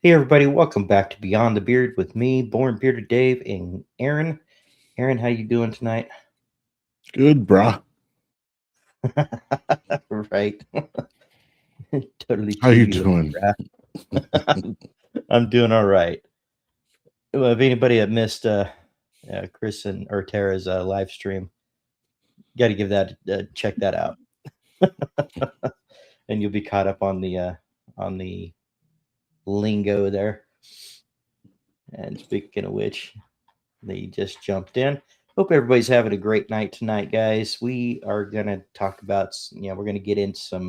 Hey everybody, welcome back to Beyond the Beard with me, Born Bearded Dave, and Aaron. Aaron, how you doing tonight? Good, brah. Right. Totally How you cheesy with doing? the rap. I'm doing all right. Well, if anybody that missed Chris and or Tara's live stream, got to give that check that out, and you'll be caught up on the lingo there. And speaking of which, they just jumped in. Hope everybody's having a great night tonight, guys. We are gonna talk about, we're gonna get into some,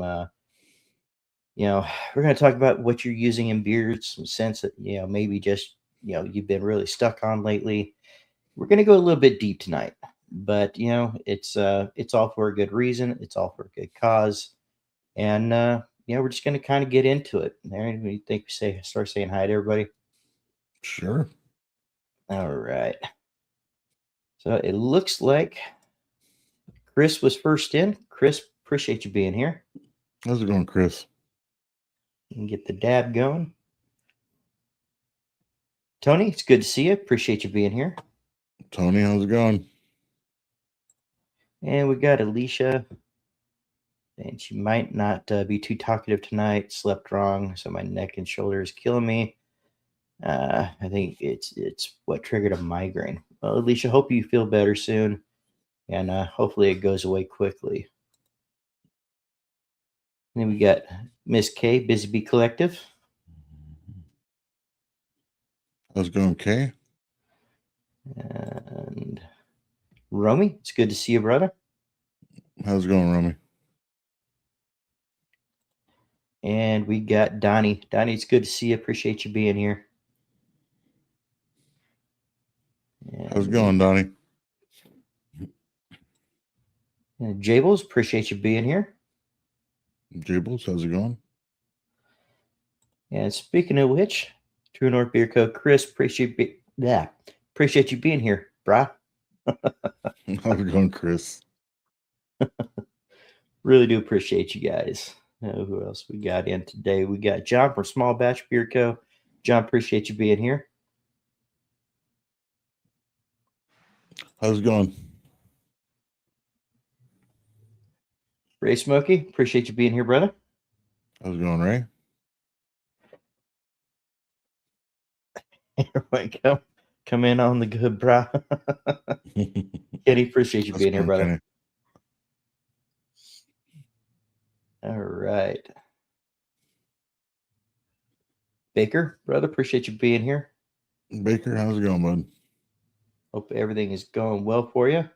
you know, we're gonna talk about what you're using in beards, some sense that maybe just you've been really stuck on lately. We're gonna go a little bit deep tonight, but it's all for a good reason. It's all for a good cause, and we're just gonna kind of get into it. Aaron, what do you think? We start saying hi to everybody. Sure. All right. So it looks like Chris was first in. Chris, appreciate you being here. How's it going, Chris? You can get the dab going. Tony, it's good to see you. Appreciate you being here. Tony, how's it going? And we got Alicia, and she might not be too talkative tonight. Slept wrong, so my neck and shoulder is killing me. I think it's what triggered a migraine. Well, Alicia, hope you feel better soon, and hopefully it goes away quickly. And then we got Miss K, Busy Bee Collective. How's it going, Kay? And Romy, it's good to see you, brother. How's it going, Romy? And we got Donnie. Donnie, it's good to see you. Appreciate you being here. How's it going, Donnie? And Jables, appreciate you being here. Jables, how's it going? And speaking of which, True North Beer Co. Chris, appreciate you being here, brah. How's it going, Chris? Really do appreciate you guys. Who else we got in today? We got John from Small Batch Beer Co. John, appreciate you being here. How's it going? Ray Smokey, appreciate you being here, brother. How's it going, Ray? Everybody come in on the good, brah. Kenny, appreciate you How's being it here, going, brother. Kenny? All right. Baker, brother, appreciate you being here. Baker, how's it going, bud? Hope everything is going well for you.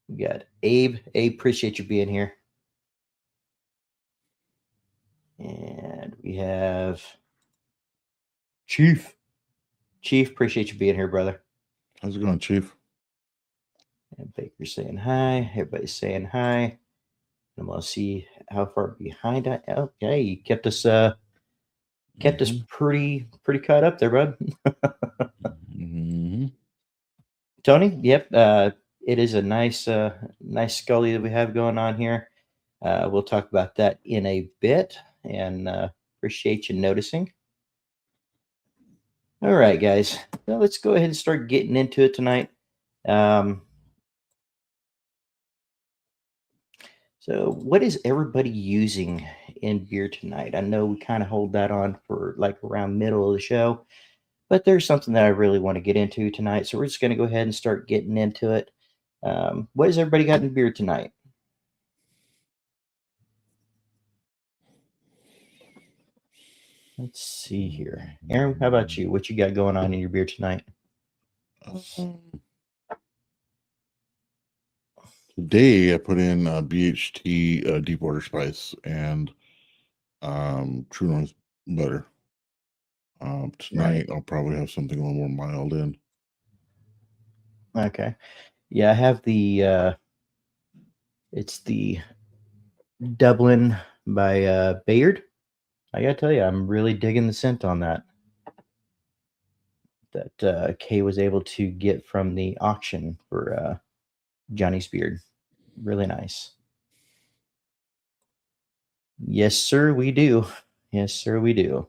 We got Abe. Abe, appreciate you being here. And we have Chief. Chief, appreciate you being here, brother. How's it going, Chief? And Baker's saying hi. Everybody's saying hi. I'm gonna see how far behind I am. Okay, you kept us pretty caught up there, bud. Mm-hmm. Tony, yep. It is a nice Scully that we have going on here. We'll talk about that in a bit, and appreciate you noticing. All right, guys. Well, let's go ahead and start getting into it tonight. So, what is everybody using in beer tonight? I know we kind of hold that on for like around middle of the show, but there's something that I really want to get into tonight. So, we're just going to go ahead and start getting into it. What has everybody got in beer tonight? Let's see here. Aaron, how about you? What you got going on in your beer tonight? Today, I put in BHT Deep Water Spice and True North Butter. Tonight, I'll probably have something a little more mild in. Okay. Yeah, I have it's the Dublin by Bayard. I gotta tell you, I'm really digging the scent on that. That Kay was able to get from the auction for Johnny's beard. Really nice. Yes, sir, we do. Yes, sir, we do.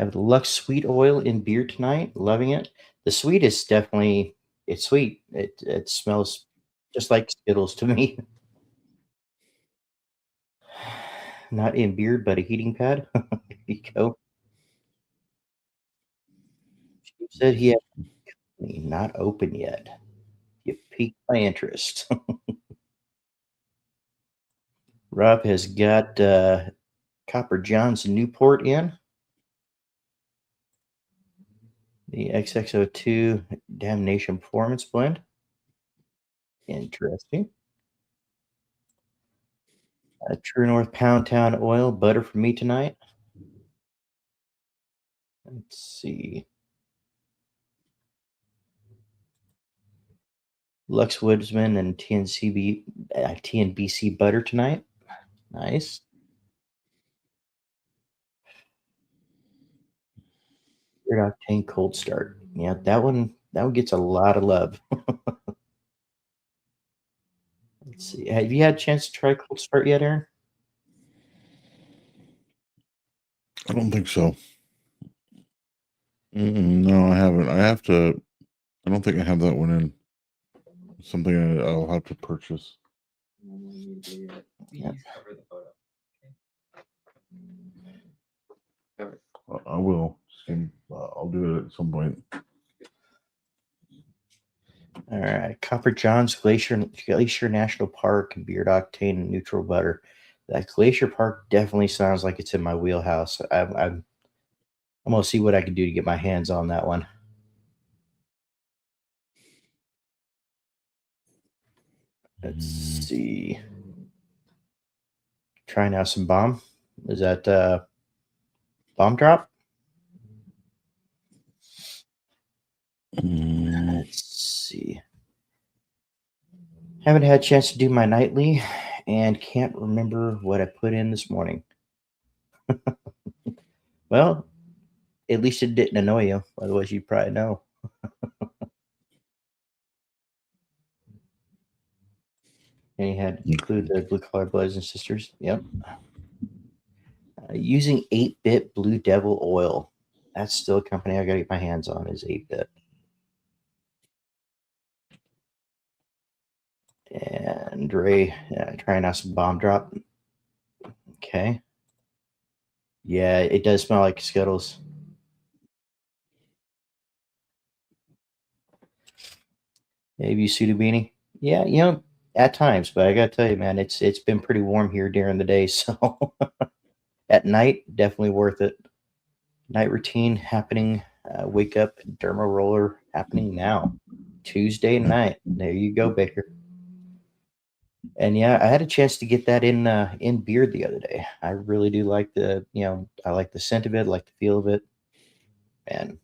Have the Lux Sweet Oil in beer tonight. Loving it. The sweet is definitely it's sweet. It smells just like Skittles to me. Not in beer, but a heating pad. There you go. She said he had not open yet. You piqued my interest. Rob has got Copper John's Newport in. The XXO2 Damnation Performance Blend. Interesting. True North Pound Town Oil butter for me tonight. Let's see. Lux Woodsman and TNBC butter tonight. Nice. Pure Octane Cold Start. Yeah, that one gets a lot of love. Let's see. Have you had a chance to try Cold Start yet, Aaron? I don't think so. No, I haven't. I have to. I don't think I have that one in. Something I'll have to purchase. Yeah. I will. I'll do it at some point. All right. Copper John's Glacier National Park and Beard Octane and Neutral Butter. That Glacier Park definitely sounds like it's in my wheelhouse. I'm gonna see what I can do to get my hands on that one. Let's see. Trying out some bomb. Is that bomb drop? Let's see. Haven't had a chance to do my nightly and can't remember what I put in this morning. Well, at least it didn't annoy you. Otherwise, you'd probably know. And you had to include the Blue Collar Brothers and Sisters. Yep. Using 8-bit Blue Devil oil. That's still a company I got to get my hands on is 8-bit. And Ray trying out some bomb drop. Okay. Yeah, it does smell like Skittles. Maybe Sudabini. Yeah, at times, but I gotta tell you, man, it's been pretty warm here during the day, so at night, definitely worth it. Night routine happening. Wake up, derma roller happening now. Tuesday night. There you go, Baker. And yeah, I had a chance to get that in beard the other day. I really do like I like the scent of it, like the feel of it, and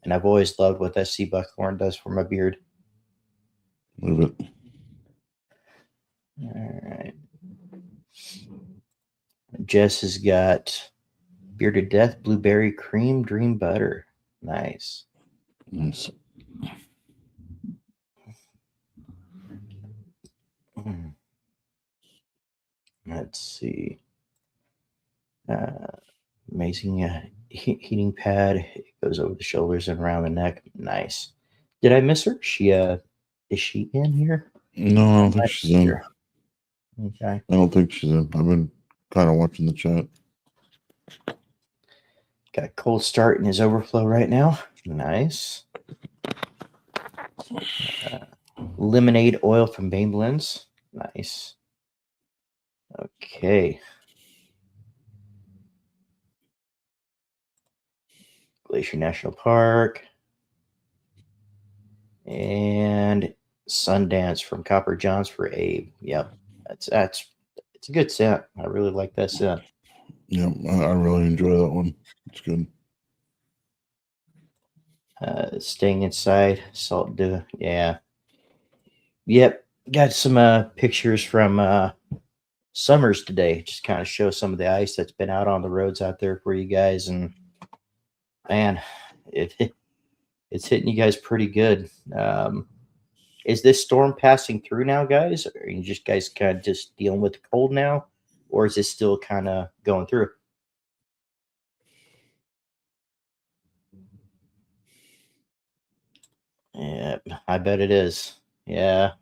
I've always loved what that sea buckhorn does for my beard. Move it. All right. Jess has got Bearded Death Blueberry Cream Dream Butter. Nice. Nice. Let's see. Amazing heating pad. It goes over the shoulders and around the neck. Nice. Did I miss her? Is she in here? No, I don't think she's in. Okay. I don't think she's in. I've been kind of watching the chat. Got a cold start in his overflow right now. Nice. Lemonade oil from Bane Blends. Nice. Okay. Glacier National Park. And Sundance from Copper John's for Abe. Yep. It's a good scent. I really like that scent. Yeah, I really enjoy that one. It's good. Staying inside, salt do. Yeah. Yep. Got some pictures from Summers today. Just kind of show some of the ice that's been out on the roads out there for you guys. And man, it's hitting you guys pretty good. Is this storm passing through now, guys? Or are you just guys kind of just dealing with the cold now? Or is it still kind of going through? Yeah, I bet it is. Yeah.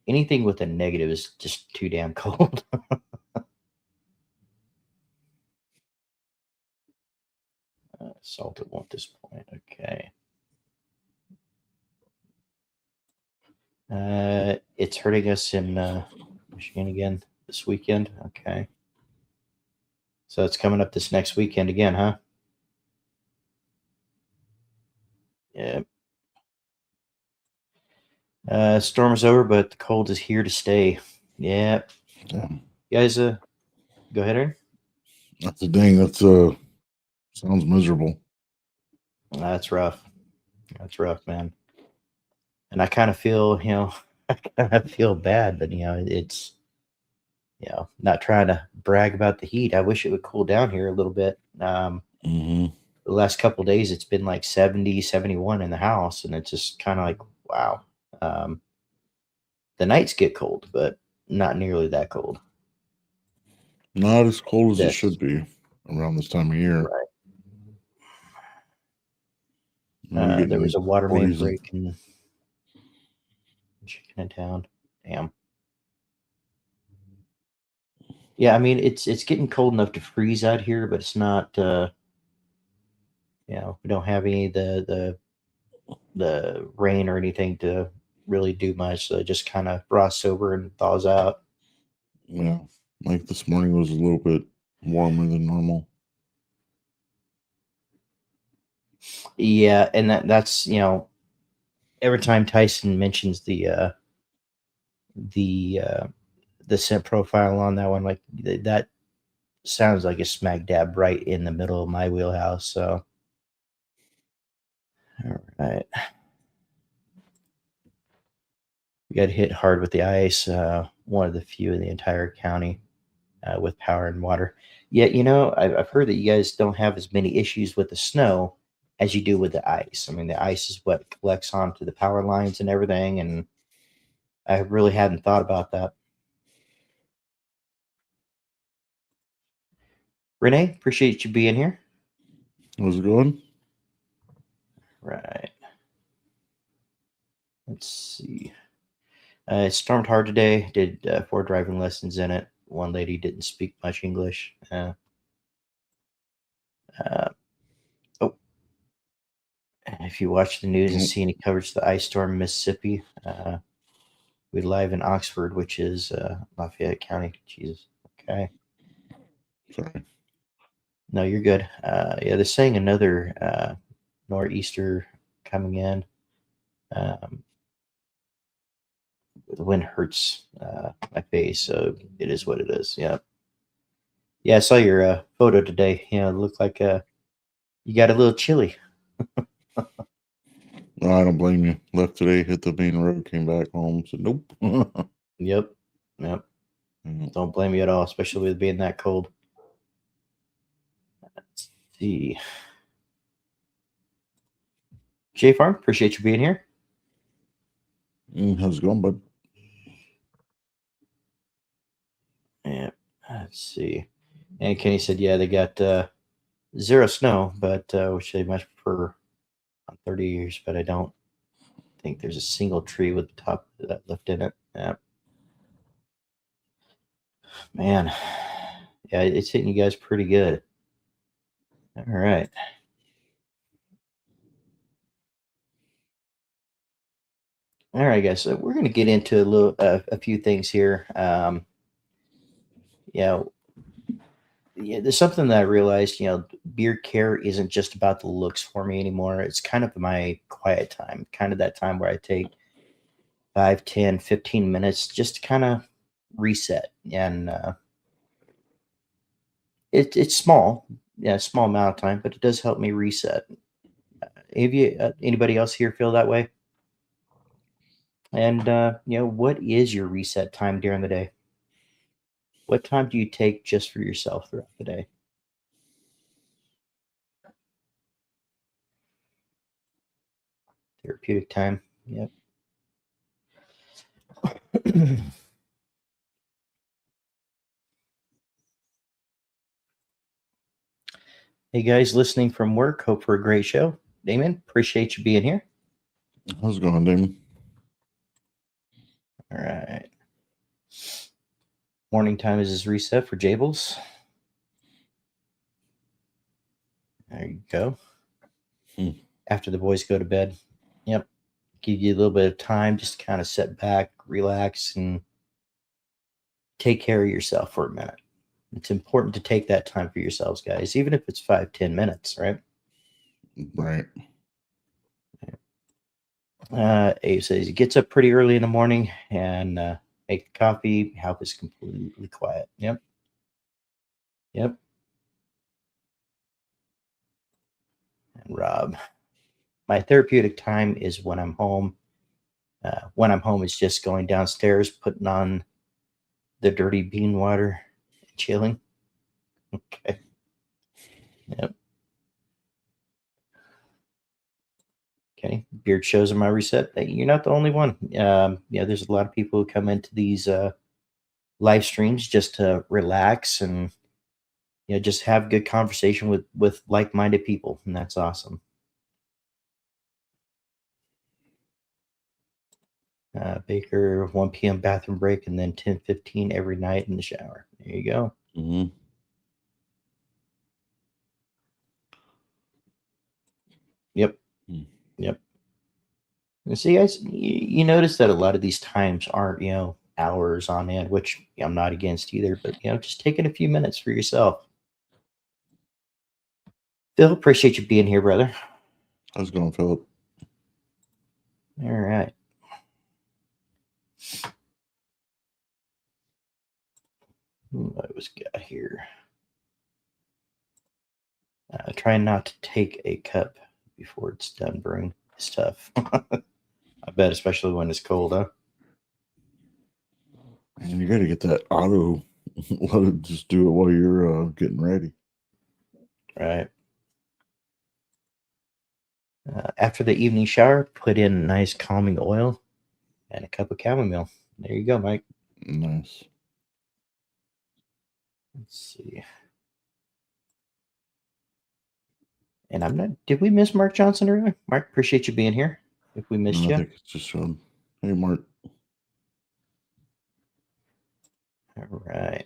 Anything with a negative is just too damn cold. Salt at 1 at this point. Okay. It's hurting us in Michigan again this weekend. Okay. So it's coming up this next weekend again, huh? Yeah. Storm is over, but the cold is here to stay. Yeah. Yeah. You guys, go ahead, Aaron. That's the thing. That's sounds miserable. That's rough. That's rough, man. And I kind of feel, I kind of feel bad, but it's, not trying to brag about the heat. I wish it would cool down here a little bit. Mm-hmm. The last couple of days, it's been like 70, 71 in the house, and it's just kind of like, wow. The nights get cold, but not nearly that cold. Not as cold as it This, should be around this time of year. right. There was Getting a water main 40s and break in Town. Damn. Yeah, I mean it's getting cold enough to freeze out here, but it's not. We don't have any of the rain or anything to really do much. So it just kind of frosts over and thaws out. yeah, like this morning was a little bit warmer than normal. Yeah, and that's every time Tyson mentions the scent profile on that one, like that sounds like a smack dab right in the middle of my wheelhouse. So, all right, we got hit hard with the ice. One of the few in the entire county with power and water. Yet, I've heard that you guys don't have as many issues with the snow as you do with the ice. I mean, the ice is what collects onto the power lines and everything, and I really hadn't thought about that. Renee, appreciate you being here. How's it going? Right. Let's see. It stormed hard today. Did 4 driving lessons in it. One lady didn't speak much English. Oh, if you watch the news and see any coverage of the ice storm in Mississippi, we live in Oxford, which is Lafayette County. Jesus. Okay. Sorry. No, you're good. Yeah, they're saying another nor'easter coming in. The wind hurts my face, so it is what it is. Yeah. Yeah, I saw your photo today. It looked like you got a little chilly. No, I don't blame you. Left today, hit the main road, came back home, said nope. Yep. Don't blame you at all, especially with being that cold. Let's see. J Farm, appreciate you being here. How's it going, bud? Yeah. Let's see. And Kenny said, yeah, they got 0 snow, but which they much prefer on 30 years, but I don't think there's a single tree with the top of that left in it. Yeah. Man. Yeah, it's hitting you guys pretty good. All right. All right, guys. So we're going to get into a few things here. Yeah, there's something that I realized. Beard care isn't just about the looks for me anymore. It's kind of my quiet time, kind of that time where I take 5, 10, 15 minutes just to kind of reset. And it's small, yeah, small amount of time, but it does help me reset. Anybody else here feel that way? And what is your reset time during the day? What time do you take just for yourself throughout the day? Therapeutic time. Yep. Hey guys, listening from work. Hope for a great show. Damon, appreciate you being here. How's it going, Damon? All right. Morning time is reset for Jables. There you go. After the boys go to bed. Yep. Give you a little bit of time just to kind of sit back, relax, and take care of yourself for a minute. It's important to take that time for yourselves, guys, even if it's 5-10 minutes, right? Right. Abe says he gets up pretty early in the morning and make coffee. House is completely quiet. Yep. And Rob, my therapeutic time is when I'm home. When I'm home, it's just going downstairs, putting on the dirty bean water, and chilling. Okay. Yep. Okay. Beard shows are my reset. You're not the only one. There's a lot of people who come into these live streams just to relax and just have good conversation with like-minded people, and that's awesome. Baker, 1 p.m. bathroom break, and then 10:15 every night in the shower. There you go. Mm-hmm. Yep. And see, guys, you notice that a lot of these times aren't, hours on end, which I'm not against either, but, just taking a few minutes for yourself. Phil, appreciate you being here, brother. How's it going, Philip? All right. What was got here? Trying not to take a cup before it's done brewing is tough. I bet, especially when it's cold, huh? And you got to get that auto. Let it just do it while you're getting ready. Right. After the evening shower, put in nice calming oil and a cup of chamomile. There you go, Mike. Nice. Let's see. And I'm not. Did we miss Mark Johnson earlier? Mark, appreciate you being here. If we missed you, I think it's just hey, Mark. All right.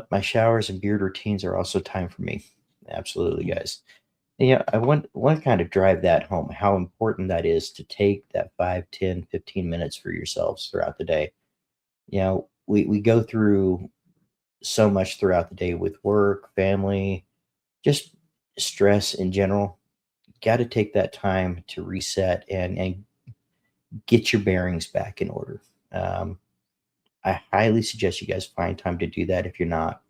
My showers and beard routines are also time for me. Absolutely, guys. Yeah, I want to kind of drive that home, how important that is to take that 5, 10, 15 minutes for yourselves throughout the day. We go through so much throughout the day with work, family, just stress in general. Got to take that time to reset and get your bearings back in order. I highly suggest you guys find time to do that if you're not.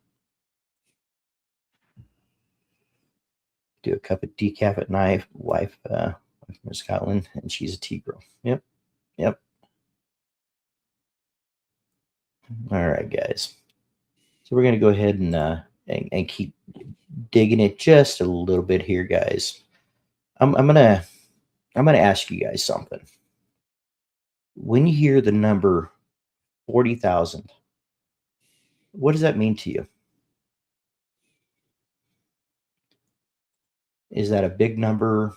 Do a cup of decaf at night. Wife from Scotland, and she's a tea girl. Yep. All right, guys. So we're gonna go ahead and keep digging it just a little bit here, guys. I'm gonna ask you guys something. When you hear the number 40,000, what does that mean to you? Is that a big number?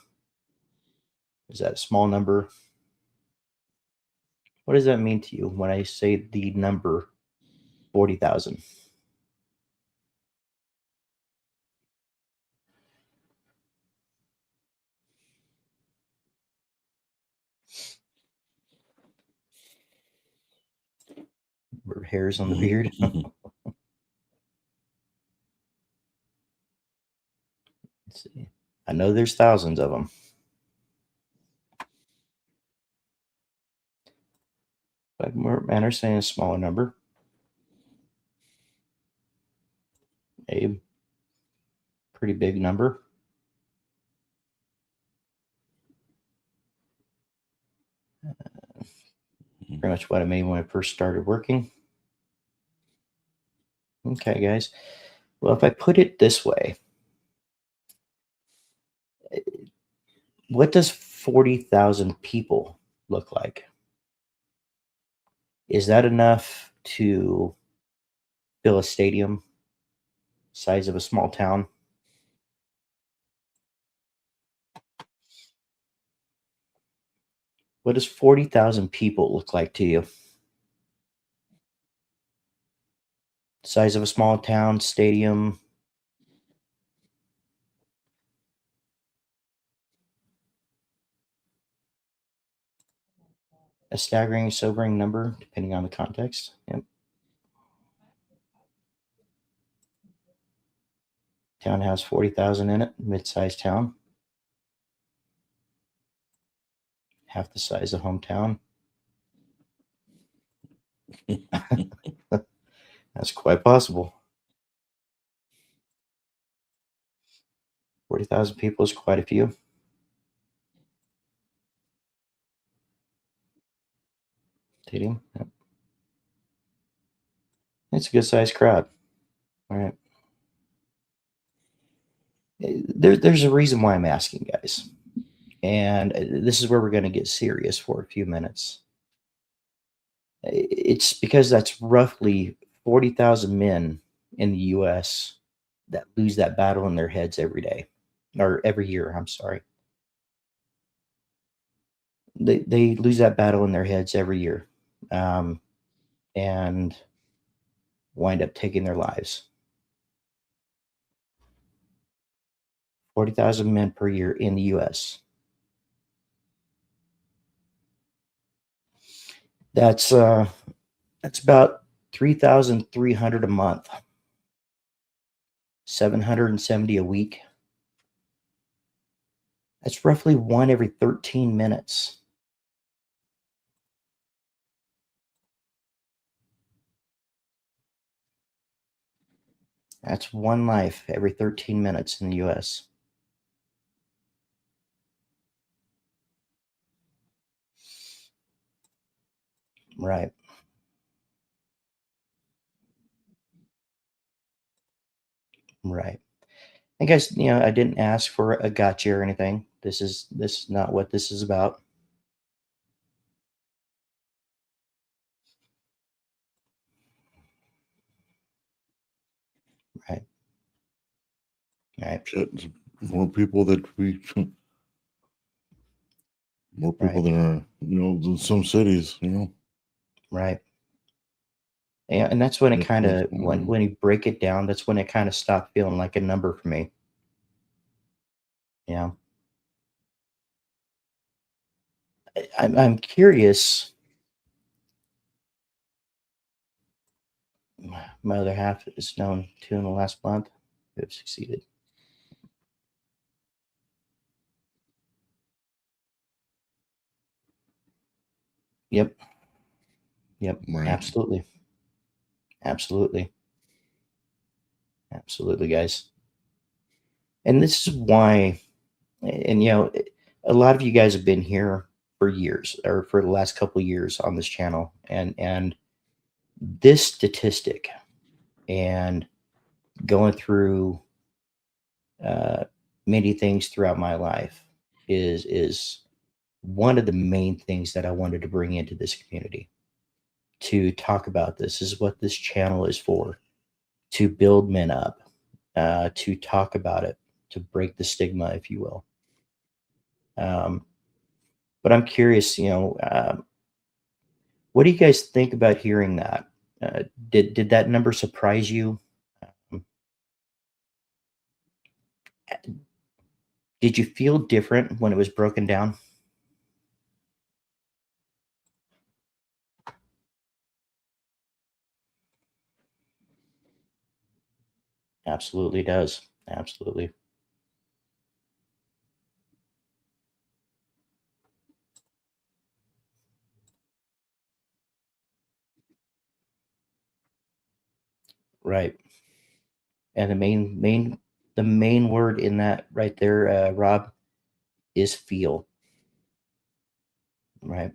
Is that a small number? What does that mean to you when I say the number 40,000? Hairs on the beard. Let's see. I know there's thousands of them. But Manor saying a smaller number. Abe, pretty big number. Pretty much what I made when I first started working. Okay, guys. Well, if I put it this way, what does 40,000 people look like? Is that enough to fill a stadium size of a small town? What does 40,000 people look like to you? Size of a small town, stadium? A staggering, sobering number, depending on the context. Yep. Town has 40,000 in it, mid-sized town. Half the size of hometown. That's quite possible. 40,000 people is quite a few. Stadium. Yep. It's a good sized crowd. All right. There's a reason why I'm asking, guys. And this is where we're going to get serious for a few minutes. It's because that's roughly 40,000 men in the US that lose that battle in their heads every day, or every year. I'm sorry. They lose that battle in their heads every year, and wind up taking their lives. 40,000 men per year in the US. That's about 3,300 a month. 770 a week. That's roughly one every 13 minutes. That's one life every 13 minutes in the US. Right. Right. And guys, I didn't ask for a gotcha or anything. This is not what this is about. Right. Right. Shit, more people that we, more people Right. than are, than some cities, Right. And that's when it That's kind what's of going on. when you break it down, that's when it kind of stopped feeling like a number for me. Yeah. I'm curious. My other half is known two in the last month who have succeeded. Yep. Yep. Right. Absolutely. Absolutely. Absolutely, guys. And this is why, and a lot of you guys have been here for years, or for the last couple of years on this channel, and this statistic, and going through uh, many things throughout my life is one of the main things that I wanted to bring into this community to talk about. This is what this channel is for, to build men up, to talk about it, to break the stigma, if you will. But I'm curious, what do you guys think about hearing that? Did that number surprise you? Um, did you feel different when it was broken down? Absolutely does. Absolutely. Right. And the main word in that right there, Rob, is feel. Right.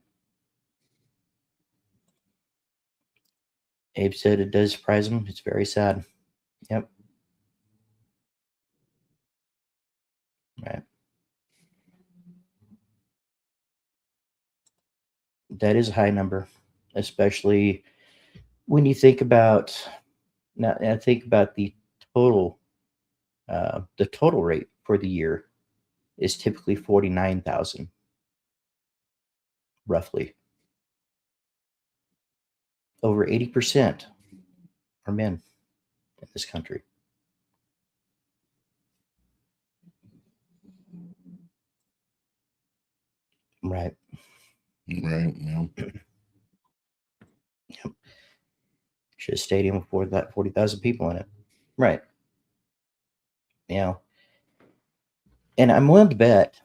Abe said it does surprise him. It's very sad. Yep. Right. That is a high number, especially when you think about now. I think about total, the total rate for the year is typically 49,000. roughly. Over 80% are men in this country. Right. Right. Yeah. Yep. Should a stadium afford that 40,000 people in it. Right. You know, and I'm willing to bet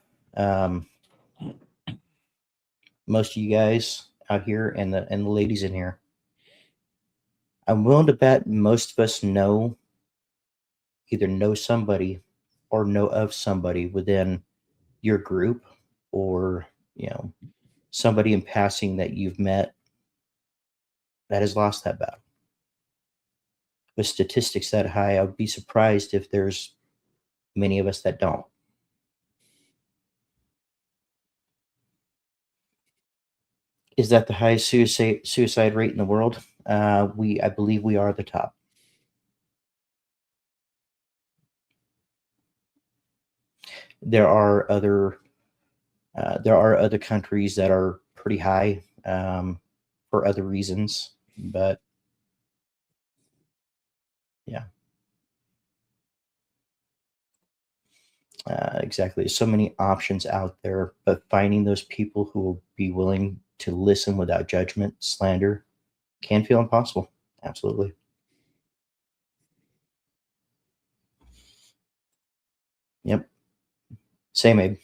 most of you guys out here and the ladies in here, I'm willing to bet most of us either know somebody or know of somebody within your group, or somebody in passing that you've met that has lost that battle. With statistics that high, I would be surprised if there's many of us that don't. Is that the highest suicide rate in the world? I believe we are the top. There are other countries that are pretty high for other reasons, but yeah, exactly. So many options out there, but finding those people who will be willing to listen without judgment, slander, can feel impossible. Absolutely. Yep. Same, Abe.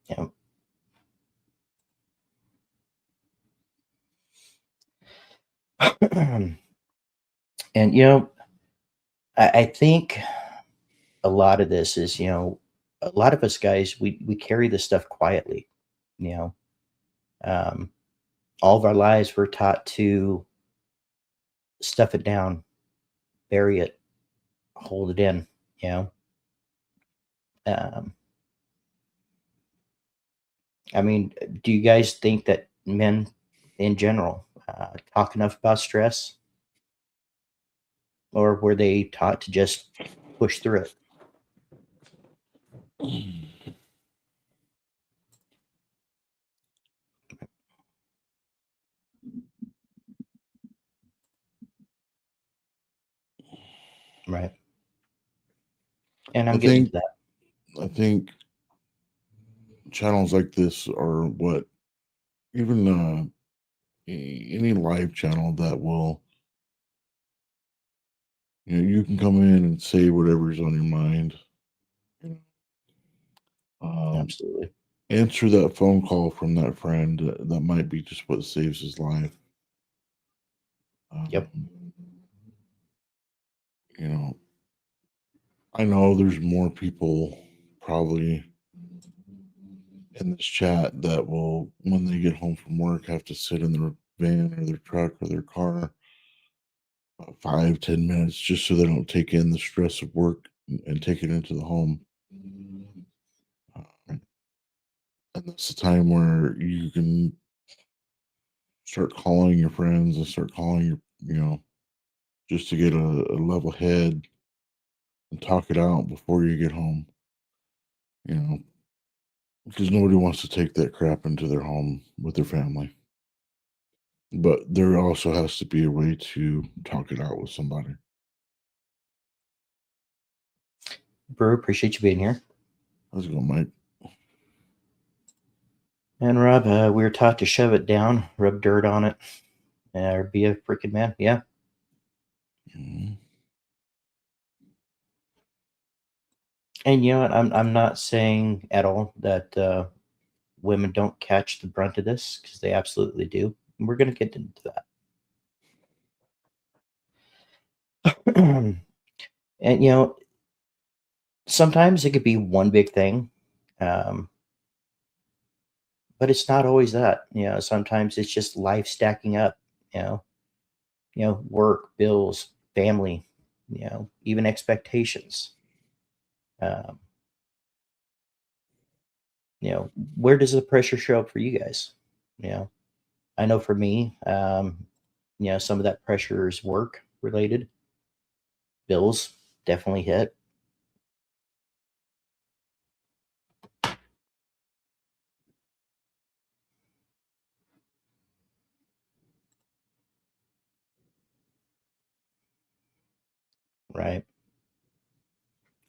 Yep. And I think a lot of this is, a lot of us guys, we carry this stuff quietly. You know, um, all of our lives we're taught to stuff it down, bury it, hold it in. You know, um, I mean, do you guys think that men in general talk enough about stress, or were they taught to just push through it? Right. And I I'm getting to think that. I think channels like this are what even any live channel that will, you can come in and say whatever's on your mind. Absolutely. Answer that phone call from that friend. That might be just what saves his life. Yep. You know, I know there's more people probably in this chat that will, when they get home from work, have to sit in their van or their truck or their car 5-10 minutes just so they don't take in the stress of work and take it into the home. And that's the time where you can start calling your friends and start calling just to get a level head and talk it out before you get home. Because nobody wants to take that crap into their home with their family. But there also has to be a way to talk it out with somebody. Brew, appreciate you being here. How's it going, Mike? And Rob, we were taught to shove it down, rub dirt on it, or be a freaking man. Yeah. Mhm. And you know what? I'm not saying at all that women don't catch the brunt of this, because they absolutely do. And we're going to get into that. And sometimes it could be one big thing, um, but it's not always that. Sometimes it's just life stacking up. Work, bills, family. Even expectations. Um, where does the pressure show up for you guys? I know for me, some of that pressure is work related. Bills definitely hit. Right.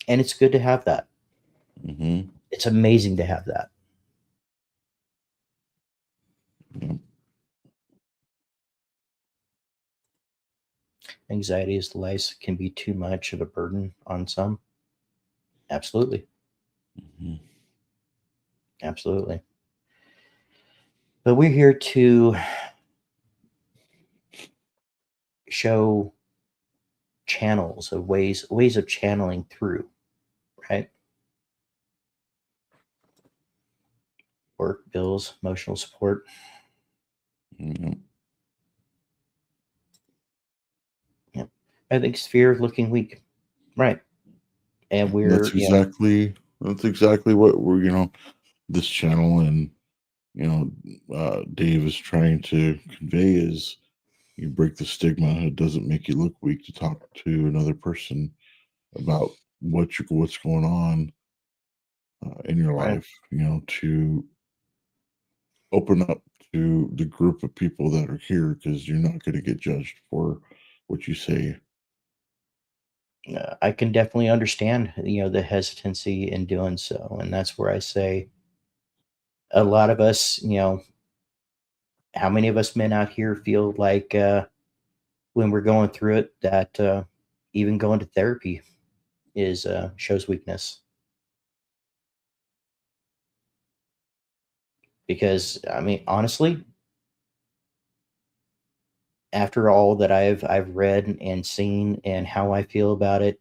And it's good to have that. Mm-hmm. It's amazing to have that. Yep. Anxiety is life can be too much of a burden on some. Absolutely. Mm-hmm. Absolutely. But we're here to show channels of ways of channeling through, right? Work, bills, emotional support. Yep. Yep. I think it's fear of looking weak. Right. And That's we're, exactly what we're this channel and Dave is trying to convey is you break the stigma. It doesn't make you look weak to talk to another person about what's going on in your right. life. To open up to the group of people that are here because you're not going to get judged for what you say. I can definitely understand, the hesitancy in doing so. And that's where I say a lot of us, how many of us men out here feel like when we're going through it that even going to therapy is shows weakness because I mean honestly after all that I've read and seen and how I feel about it,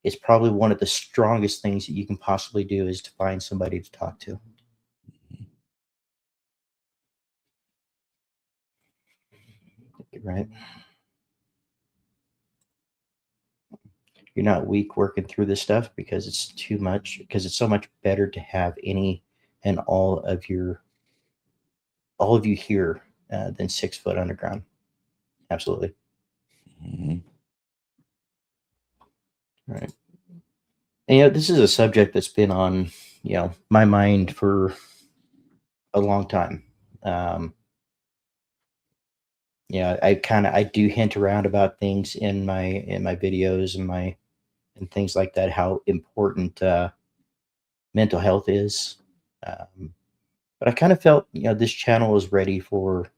it's probably one of the strongest things that you can possibly do is to find somebody to talk to. Right? You're not weak working through this stuff because it's too much because it's so much better to have any and all of you here than 6 foot underground. Absolutely. Mm-hmm. Right. And, this is a subject that's been on, my mind for a long time. Um, I do hint around about things in my videos and things like that, how important mental health is. Um, but I kind of felt, this channel was ready for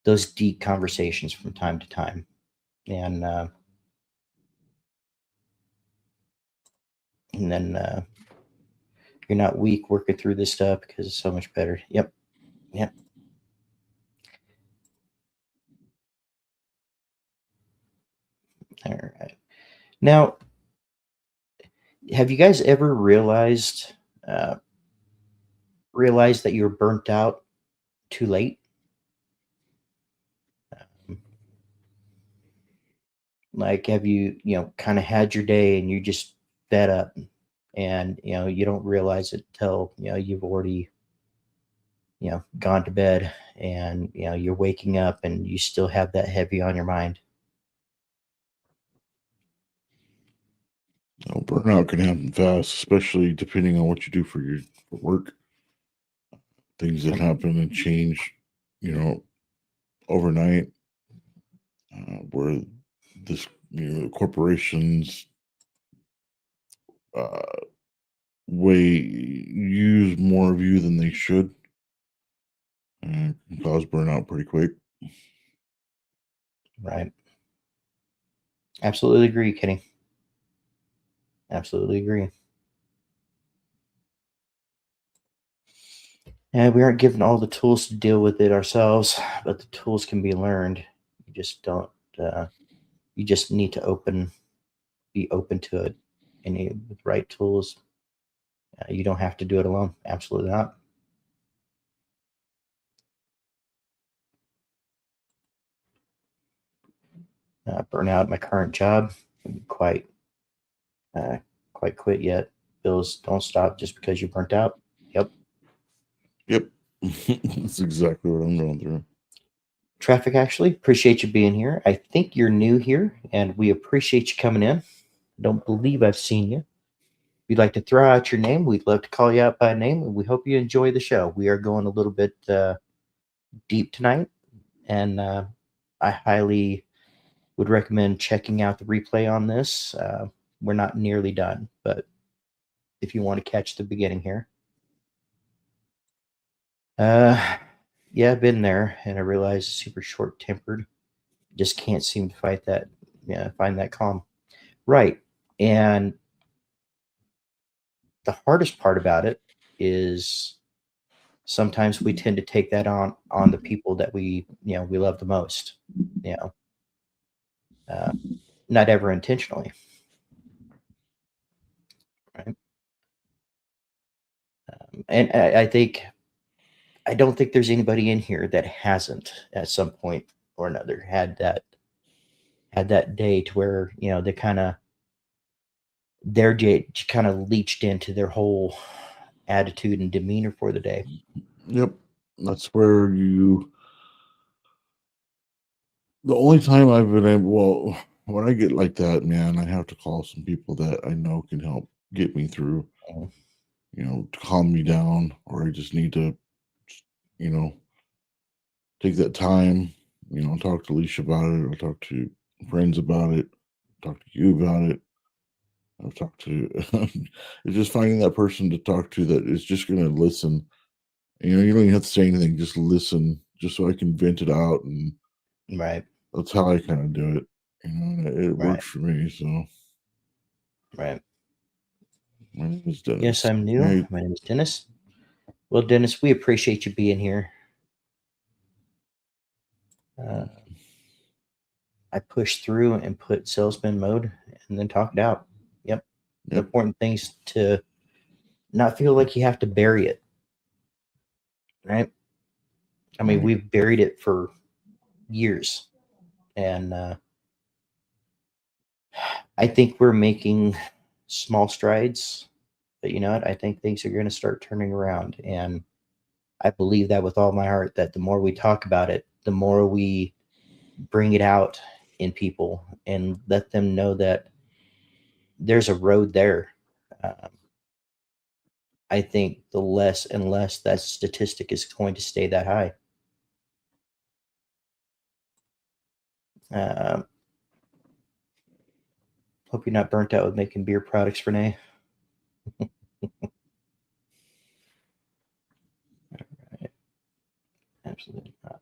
those deep conversations from time to time. And and then you're not weak working through this stuff because it's so much better. Yep. Yep. All right. Now, have you guys ever uh, realized that you're burnt out too late? Um, like, have you, kind of had your day and you just fed up and, you don't realize it till, you've already, gone to bed and, you're waking up and you still have that heavy on your mind. Burnout can happen fast, especially depending on what you do for work. Things that happen and change, overnight, where this corporations uh, way use more of you than they should, and can cause burnout pretty quick. Right. Absolutely agree, Kenny. Absolutely agree. And we aren't given all the tools to deal with it ourselves, but the tools can be learned. You just don't. Uh, you just need to be open to it, and with the right tools, you don't have to do it alone. Absolutely not. Burnout at my current job, quite uh, quite quit yet. Bills don't stop just because you burnt out. Yep. Yep, that's exactly what I'm going through. Traffic, actually, appreciate you being here. I think you're new here, and we appreciate you coming in. Don't believe I've seen you. If you'd like to throw out your name, we'd love to call you out by name, and we hope you enjoy the show. We are going a little bit deep tonight, and I highly would recommend checking out the replay on this. We're not nearly done, but if you want to catch the beginning here. Yeah, I've been there, and I realized super short-tempered. Just can't seem to find that calm. Right. And the hardest part about it is sometimes we tend to take that on the people that we love the most. Not ever intentionally, right? And I don't think there's anybody in here that hasn't at some point or another had that day to where they their day kind of leached into their whole attitude and demeanor for the day. Yep. That's where the only time I've been able, well, when I get like that, man, I have to call some people that I know can help get me through, Mhm. to calm me down, or I just need to, take that time, talk to Alicia about it, or talk to friends about it, talk to you about it. I've talked to, it's just finding that person to talk to that is just going to listen. You don't even have to say anything, just listen, just so I can vent it out. And Right. that's how I kind of do it. And it Right. works for me. So, Right. my name is Dennis. Yes, I'm new. Hey, My name is Dennis. Well, Dennis, we appreciate you being here. I pushed through and put salesman mode and then talked out. Yep. The Yep. important thing is to not feel like you have to bury it. Right. I mean, Right. we've buried it for years. And I think we're making small strides. But you know what? I think things are going to start turning around. And I believe that with all my heart, that the more we talk about it, the more we bring it out in people and let them know that there's a road there. Um, I think the less and less that statistic is going to stay that high. Um, Hope you're not burnt out with making beer products, Renee. Absolutely not.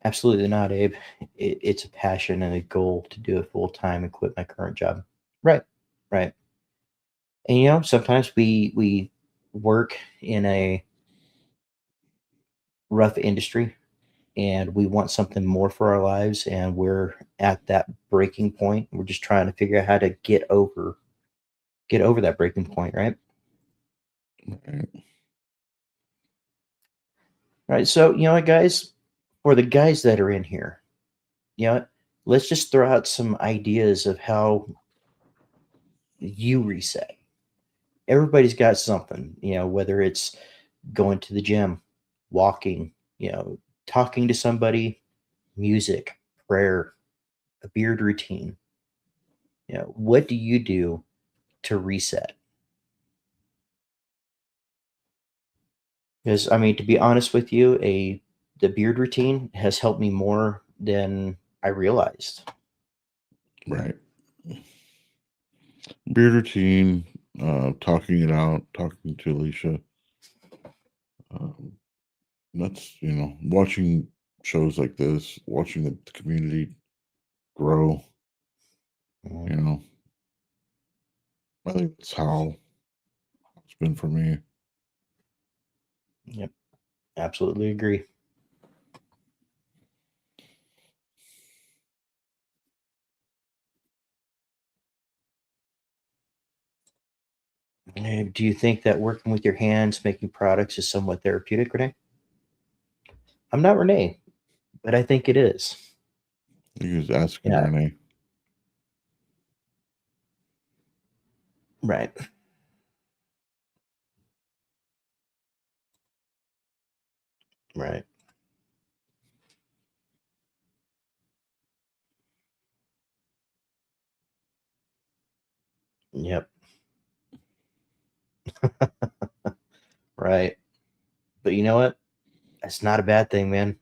Absolutely not, Abe. It's a passion and a goal to do it full time and quit my current job. Right, right. And sometimes we work in a rough industry, and we want something more for our lives, and we're at that breaking point. We're just trying to figure out how to get over that breaking point, right? Right. Right. So, what, guys, for the guys that are in here, what, let's just throw out some ideas of how you reset. Everybody's got something, whether it's going to the gym, walking, talking to somebody, music, prayer, a beard routine. What do you do to reset? Because I mean, to be honest with you, the beard routine has helped me more than I realized. Right. Beard routine, talking it out, talking to Alicia. That's, watching shows like this, watching the community grow. Mhm. I think that's how it's been for me. Yep, absolutely agree. Do you think that working with your hands, making products, is somewhat therapeutic, Renee? I'm not Renee, but I think it is. He was asking Yeah, Renee. right. Right. Yep. Right. But you know what? That's not a bad thing, man.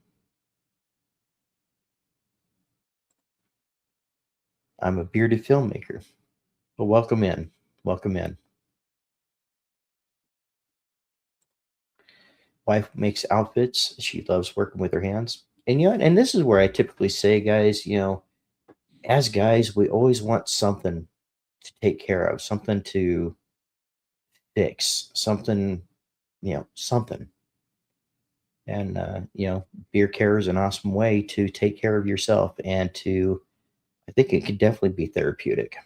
I'm a bearded filmmaker. Well, welcome in. Welcome in. Wife makes outfits. She loves working with her hands. And and this is where I typically say, guys, as guys, we always want something to take care of, something to fix, something, something. And beer care is an awesome way to take care of yourself and to I think it could definitely be therapeutic.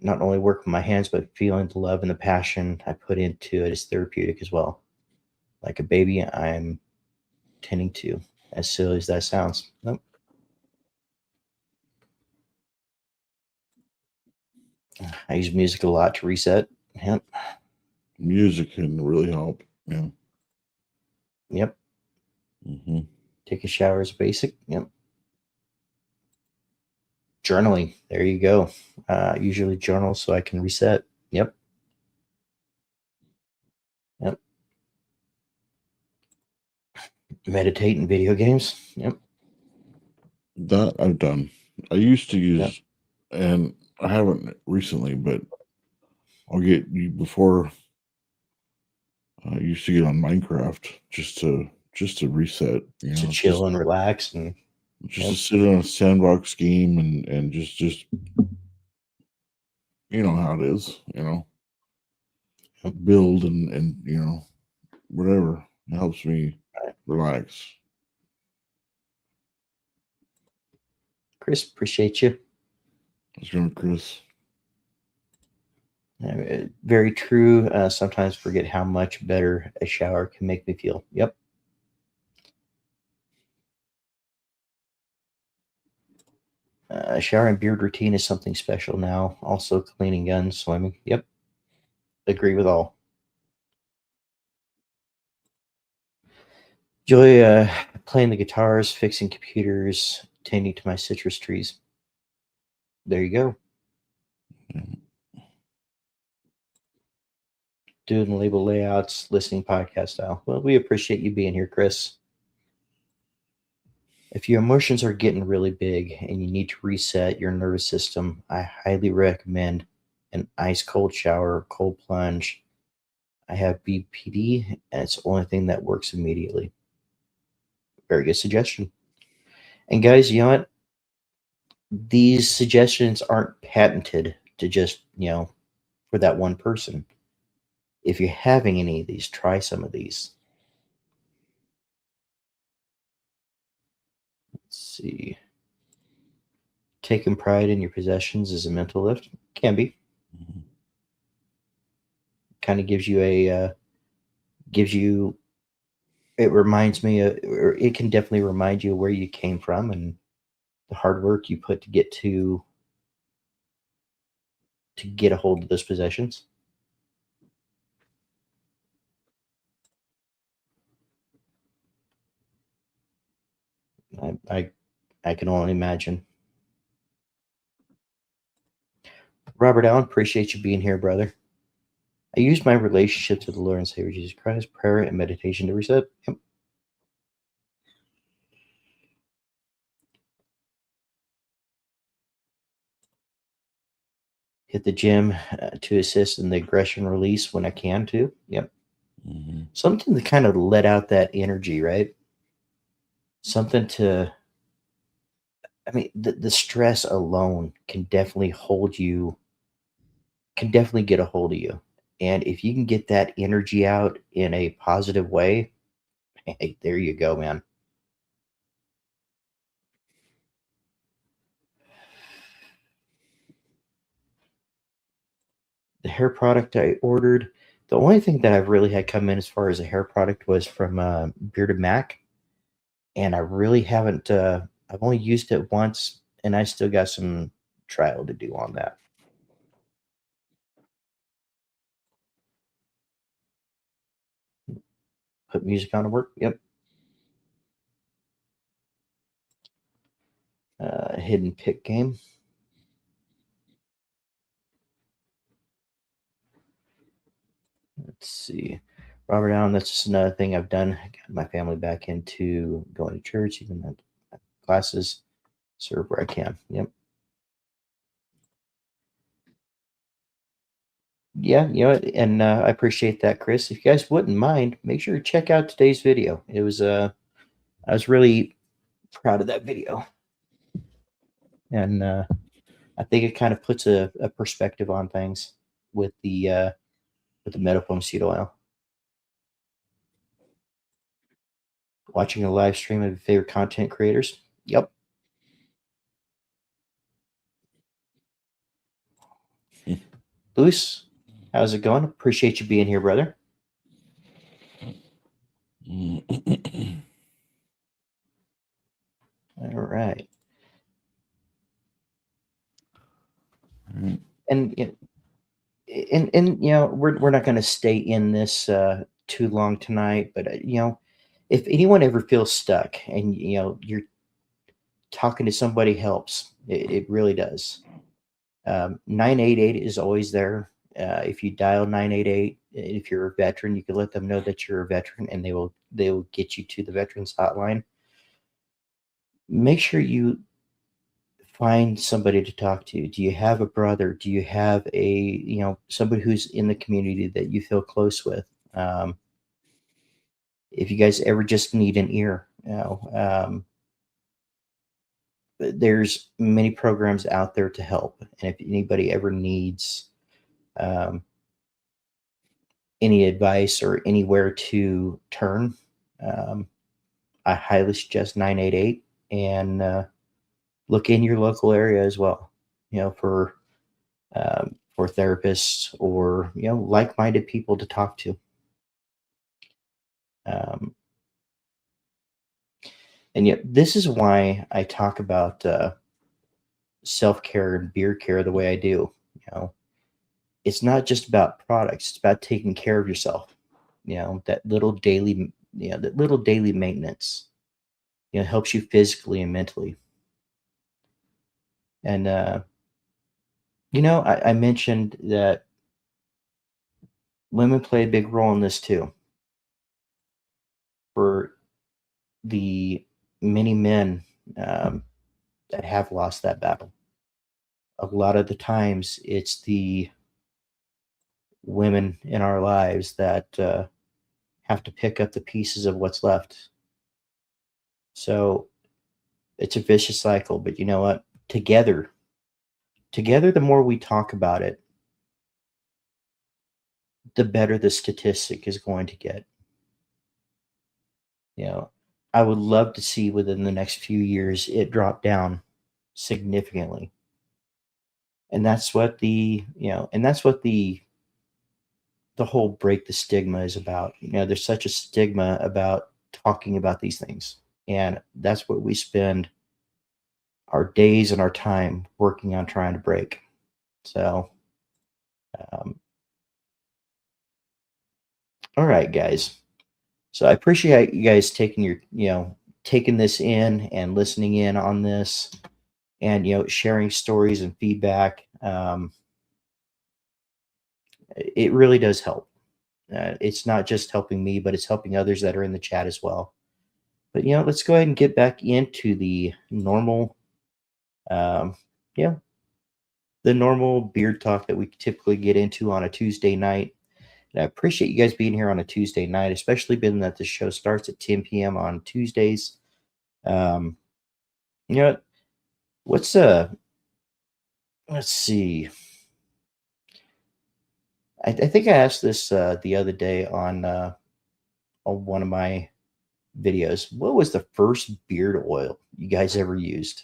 Not only work with my hands, but feeling the love and the passion I put into it is therapeutic as well. Like a baby, I'm tending to, as silly as that sounds. Nope. I use music a lot to reset. Yep. Music can really help. Yeah. Yep. Hmm. Take a shower is basic. Yep. Journaling. There you go. Usually journal so I can reset. Yep. Yep. Meditate in video games. Yep. That I've done. I used to Yep. use, and I haven't recently, but I'll get you before. I used to get on Minecraft just to reset, To just chill and relax and just to yep. sit on a sandbox game and just you know how it is, Yep. build and whatever. It helps me Right. relax. Chris, appreciate you. Let's go, Chris. Very true. Sometimes forget how much better a shower can make me feel. Yep. A shower and beard routine is something special now. Also, cleaning guns, swimming. Yep. Agree with all. Joy playing the guitars, fixing computers, tending to my citrus trees. There you go. Doing label layouts, listening podcast style. Well, we appreciate you being here, Chris. If your emotions are getting really big and you need to reset your nervous system, I highly recommend an ice cold shower, cold plunge. I have BPD, and it's the only thing that works immediately. Very good suggestion. And guys, you know what? These suggestions aren't patented to just, for that one person. If you're having any of these, try some of these. Let's see. Taking pride in your possessions is a mental lift. Can be. Mhm. Kind of gives you it reminds me of, or it can definitely remind you of where you came from and the hard work you put to get a hold of those possessions. I can only imagine. Robert Allen, appreciate you being here, brother. I use my relationship to the Lord and Savior Jesus Christ, prayer and meditation to reset. Yep. Hit the gym to assist in the aggression release when I can too. Yep. Mhm. Something to kind of let out that energy, right? Something to, I mean, the stress alone can definitely get a hold of you. And if you can get that energy out in a positive way, hey, there you go, man. The hair product I ordered, the only thing that I've really had come in as far as a hair product was from Bearded Mac, and I really haven't. I've only used it once, and I still got some trial to do on that. Put music on to work. Yep. Hidden pick game. Let's see. Robert Allen, that's just another thing I've done. I got my family back into going to church, even at classes, serve where I can. Yep. Yeah, and I appreciate that, Chris. If you guys wouldn't mind, make sure to check out today's video. It was I was really proud of that video, and I think it kind of puts a perspective on things with the medical seed oil. Watching a live stream of your favorite content creators. Yep. Luis, how's it going? Appreciate you being here, brother. All right. And we're not going to stay in this too long tonight, but if anyone ever feels stuck and you're talking to somebody helps, it really does. 988 is always there. If you dial 988, if you're a veteran, you can let them know that you're a veteran, and they will get you to the veterans hotline. Make sure you find somebody to talk to. Do you have a brother? Do you have somebody who's in the community that you feel close with? If you guys ever just need an ear, there's many programs out there to help. And if anybody ever needs any advice or anywhere to turn, I highly suggest 988 and look in your local area as well, for therapists or, like-minded people to talk to. And yet this is why I talk about self-care and beard care the way I do. It's not just about products, it's about taking care of yourself. That little daily maintenance, helps you physically and mentally. And I mentioned that women play a big role in this too. For the many men that have lost that battle, a lot of the times it's the women in our lives that have to pick up the pieces of what's left. So it's a vicious cycle, but you know what? Together, the more we talk about it, the better the statistic is going to get. I would love to see within the next few years it drop down significantly. And that's what the whole break the stigma is about. There's such a stigma about talking about these things. And that's what we spend our days and our time working on trying to break. So, all right, guys. So I appreciate you guys taking taking this in and listening in on this, and sharing stories and feedback. It really does help. It's not just helping me, but it's helping others that are in the chat as well. But let's go ahead and get back into the normal, the normal beard talk that we typically get into on a Tuesday night. And I appreciate you guys being here on a Tuesday night, especially being that the show starts at 10 p.m. on Tuesdays. What's let's see. I think I asked this the other day on one of my videos. What was the first beard oil you guys ever used?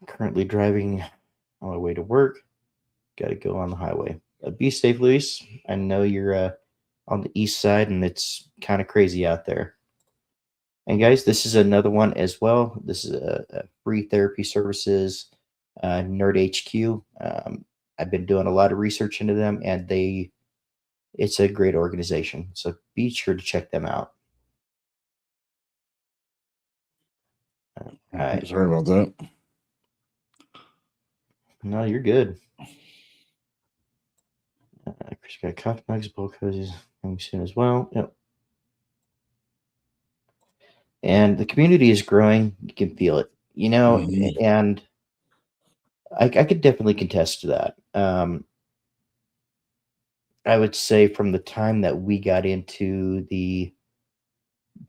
Currently driving on my way to work. Got to go on the highway. Be safe, Luis. I know you're on the east side and it's kind of crazy out there. And guys, this is another one as well. This is a free therapy services, Nerd HQ. I've been doing a lot of research into them, and it's a great organization. So be sure to check them out. All right. Sorry about that. No, you're good. Chris got coffee mugs, bowl cozies coming soon as well. Yep. And the community is growing. You can feel it, Mhm. and I could definitely contest to that. I would say from the time that we got into the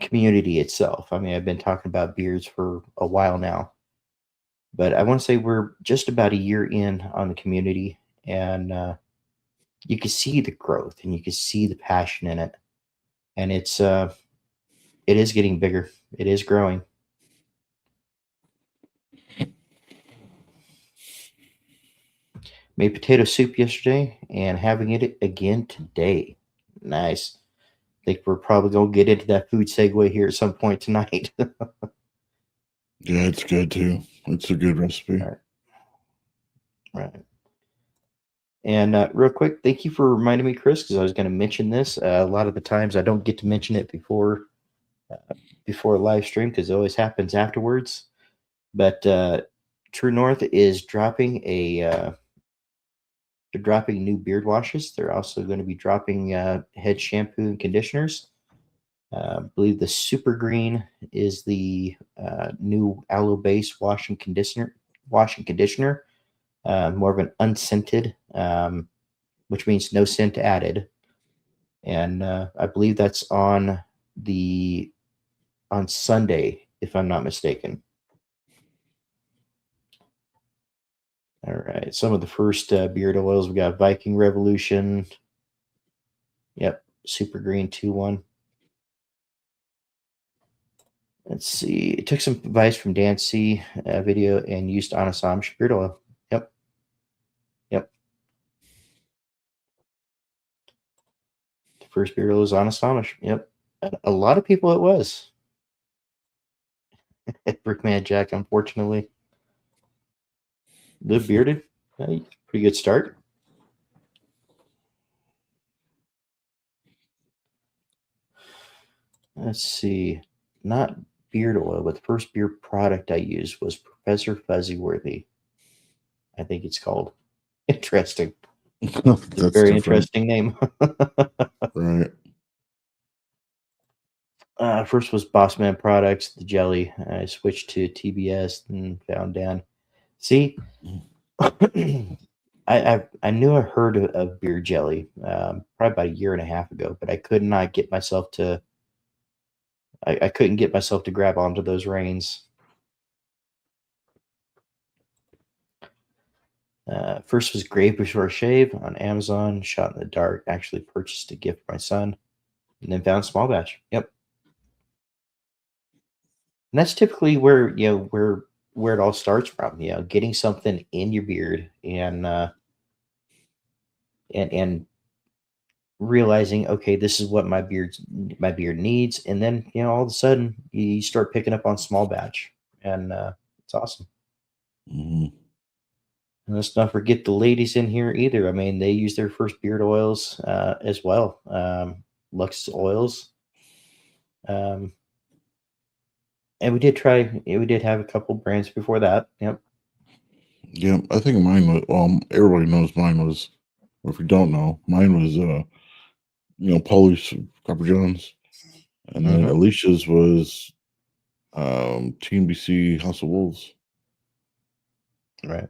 community itself. I mean, I've been talking about beards for a while now, but I want to say we're just about a year in on the community, and you can see the growth and you can see the passion in it, and it is getting bigger. It is growing. Made potato soup yesterday and having it again today. Nice. Think we're probably gonna get into that food segue here at some point tonight. Yeah, it's good too. It's a good recipe. All right. Right. And real quick, thank you for reminding me, Chris, because I was going to mention this. A lot of the times I don't get to mention it before a live stream because it always happens afterwards. But True North is dropping they're dropping new beard washes. They're also going to be dropping head shampoo and conditioners. I believe the Super Green is the new aloe based washing conditioner, more of an unscented, which means no scent added. And I believe that's on Sunday, if I'm not mistaken. All right, some of the first beard oils we got: Viking Revolution. Yep, Super Green 2-1. Let's see. It took some advice from Dan C. Video and used Anasaam beard oil. Yep, yep. The first beard oil was Anasaam. Yep. A lot of people it was. Brickman Jack, unfortunately. Live bearded. Hey, pretty good start. Let's see. Not beard oil, but the first beard product I used was Professor Fuzzyworthy. I think it's called. Interesting. That's Very different. interesting name. Right. First was Bossman Products, the jelly. I switched to TBS and found Dan. See, I knew I heard of beer jelly probably about a year and a half ago, but I could not get myself to. I couldn't get myself to grab onto those reins. First was Grave Before Shave on Amazon. Shot in the dark. Actually purchased a gift for my son, and then found Small Batch. Yep, and that's typically where where it all starts from. Getting something in your beard and realizing, okay, this is what my beard needs, and then all of a sudden you start picking up on Small Batch, and it's awesome. Mhm. And let's not forget the ladies in here either. I mean, they use their first beard oils as well. Lux oils. Um, and we did have a couple brands before that. Yep. Yeah, I think mine was. Everybody knows mine was. Or if you don't know, mine was. Polish Copper Jones, and then Hmm. Alicia's was TNBC House of Wolves. Right.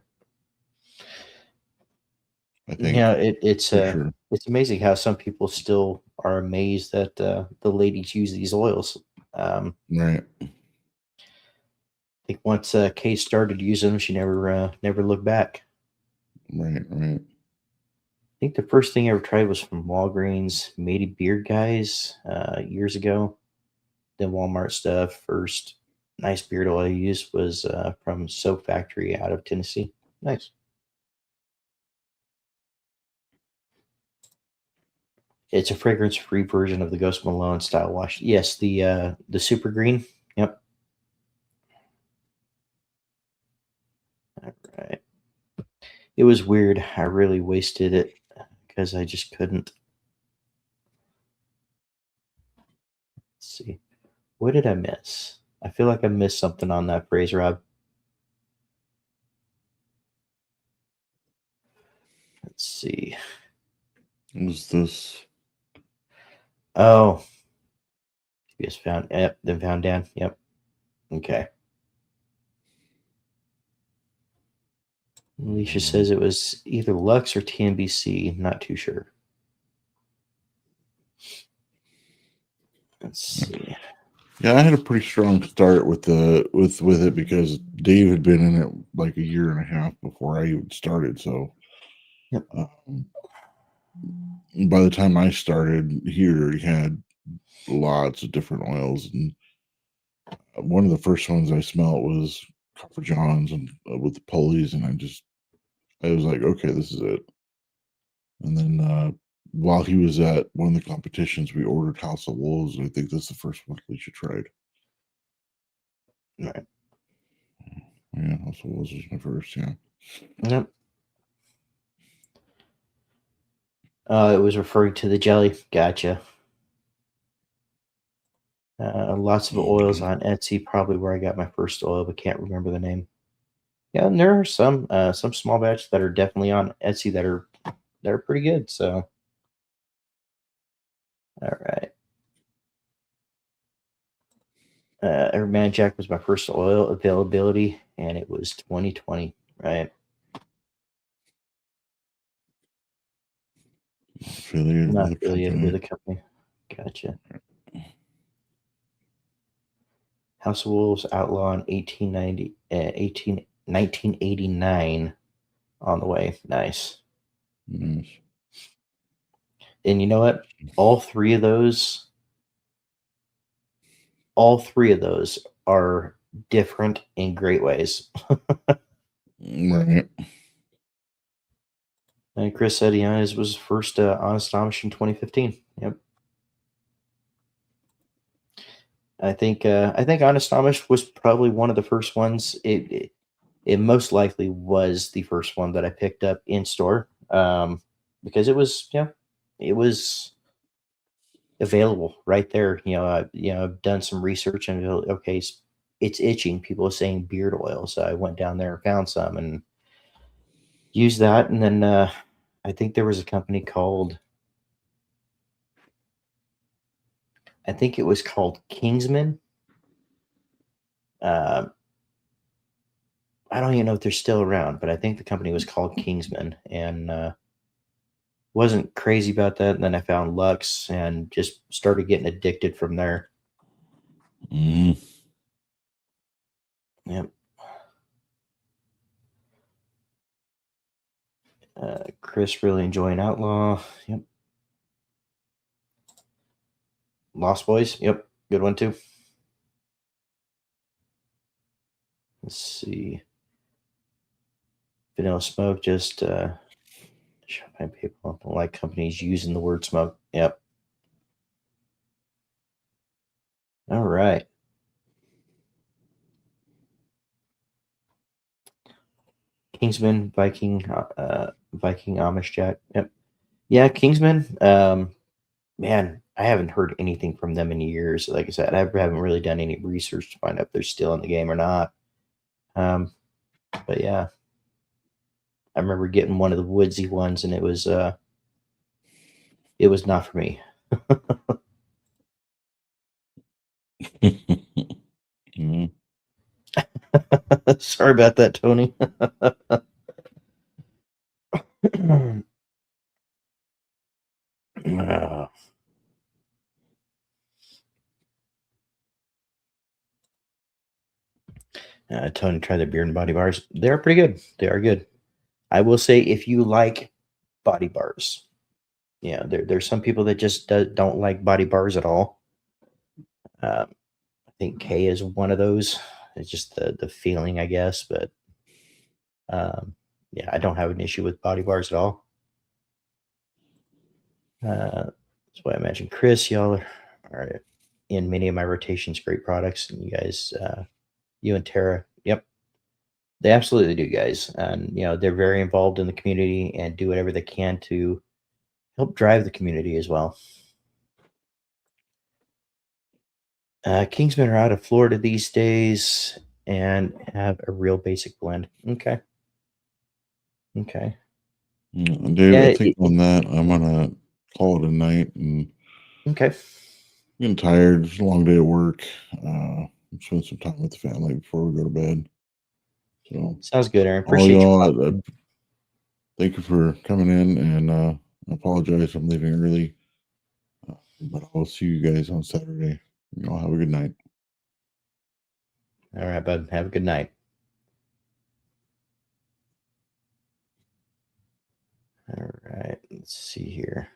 I Yeah, think for it's sure. it's amazing how some people still are amazed that the ladies use these oils. Right. I think once Kay started using them, she never looked back. Right. Right. I think the first thing I ever tried was from Walgreens, Matey Beard Guys, years ago. Then Walmart stuff. First nice beard oil I used was from Soap Factory out of Tennessee. Nice. It's a fragrance-free version of the Ghost Malone style wash. Yes, the super green. Yep. All right. It was weird. I really wasted it because I just couldn't. Let's see. What did I miss? I feel like I missed something on that phrase, Rob. Let's see. Was this? Oh, yes, found. Yep, then found Dan. Yep. Okay. Alicia says it was either Lux or TNBC. Not too sure. Let's see. Yeah, I had a pretty strong start with it because Dave had been in it like a year and a half before I even started. So, Yep. By the time I started here, he had lots of different oils, and one of the first ones I smelled was Copper Johns and with the pulleys, and I was like, okay, this is it. And then while he was at one of the competitions, we ordered House of Wolves, and I think that's the first one Alicia tried. All right. Yeah, House of Wolves was my first. Yeah. Yep. It was referring to the jelly. Gotcha. Lots of oils on Etsy, probably where I got my first oil, but can't remember the name. Yeah, and there are some small batch that are definitely on Etsy that are pretty good. So, all right. Everman Jack was my first oil availability, and it was 2020. Right. Affiliated Not with a affiliated with a company. company. Gotcha. House of Wolves Outlaw in 1989 on the way. Nice. Yes. And you know what? All three of those are different in great ways. Right. And Chris said, yeah, his was first Honest Amish in 2015. Yep. I think Honest Amish was probably one of the first ones. It most likely was the first one that I picked up in store, because it was it was available right there. I've done some research and okay, it's itching. People are saying beard oil, so I went down there and found some and used that. And then I think there was a company called, I think it was called Kingsman. Uh, I don't even know if they're still around, but I think the company was called Kingsman, and wasn't crazy about that. And then I found Lux and just started getting addicted from there. Mm-hmm. Yep. Chris really enjoying Outlaw. Yep. Lost Boys. Yep. Good one too. Let's see. Vanilla Smoke. Just find people don't like companies using the word smoke. Yep. All right. Kingsman, Viking Amish Jack. Yep. Yeah, Kingsman. Man, I haven't heard anything from them in years. Like I said, I haven't really done any research to find out if they're still in the game or not. But yeah, I remember getting one of the woodsy ones, and it was not for me. Mm-hmm. Sorry about that, Tony. Tony tried the beard and body bars. They're pretty good. They are good. I will say, if you like body bars, yeah, there's some people that just don't like body bars at all. I think K is one of those. It's just the feeling, I guess. But yeah, I don't have an issue with body bars at all. That's why I mentioned Chris. Y'all are in many of my rotations. Great products, and you guys, you and Tara, yep, they absolutely do, guys. And they're very involved in the community and do whatever they can to help drive the community as well. Kingsmen are out of Florida these days and have a real basic blend. Okay. Okay. Dave, Yeah. I think on that, I'm gonna call it a night. And Okay. getting tired. It's a long day at work. Spend some time with the family before we go to bed. So, Sounds good, Aaron. all Appreciate you y'all, popping in. thank you for coming in, and I apologize I'm leaving early, but I'll see you guys on Saturday. Y'all have a good night. All right, bud. Have a good night. All right. Let's see here.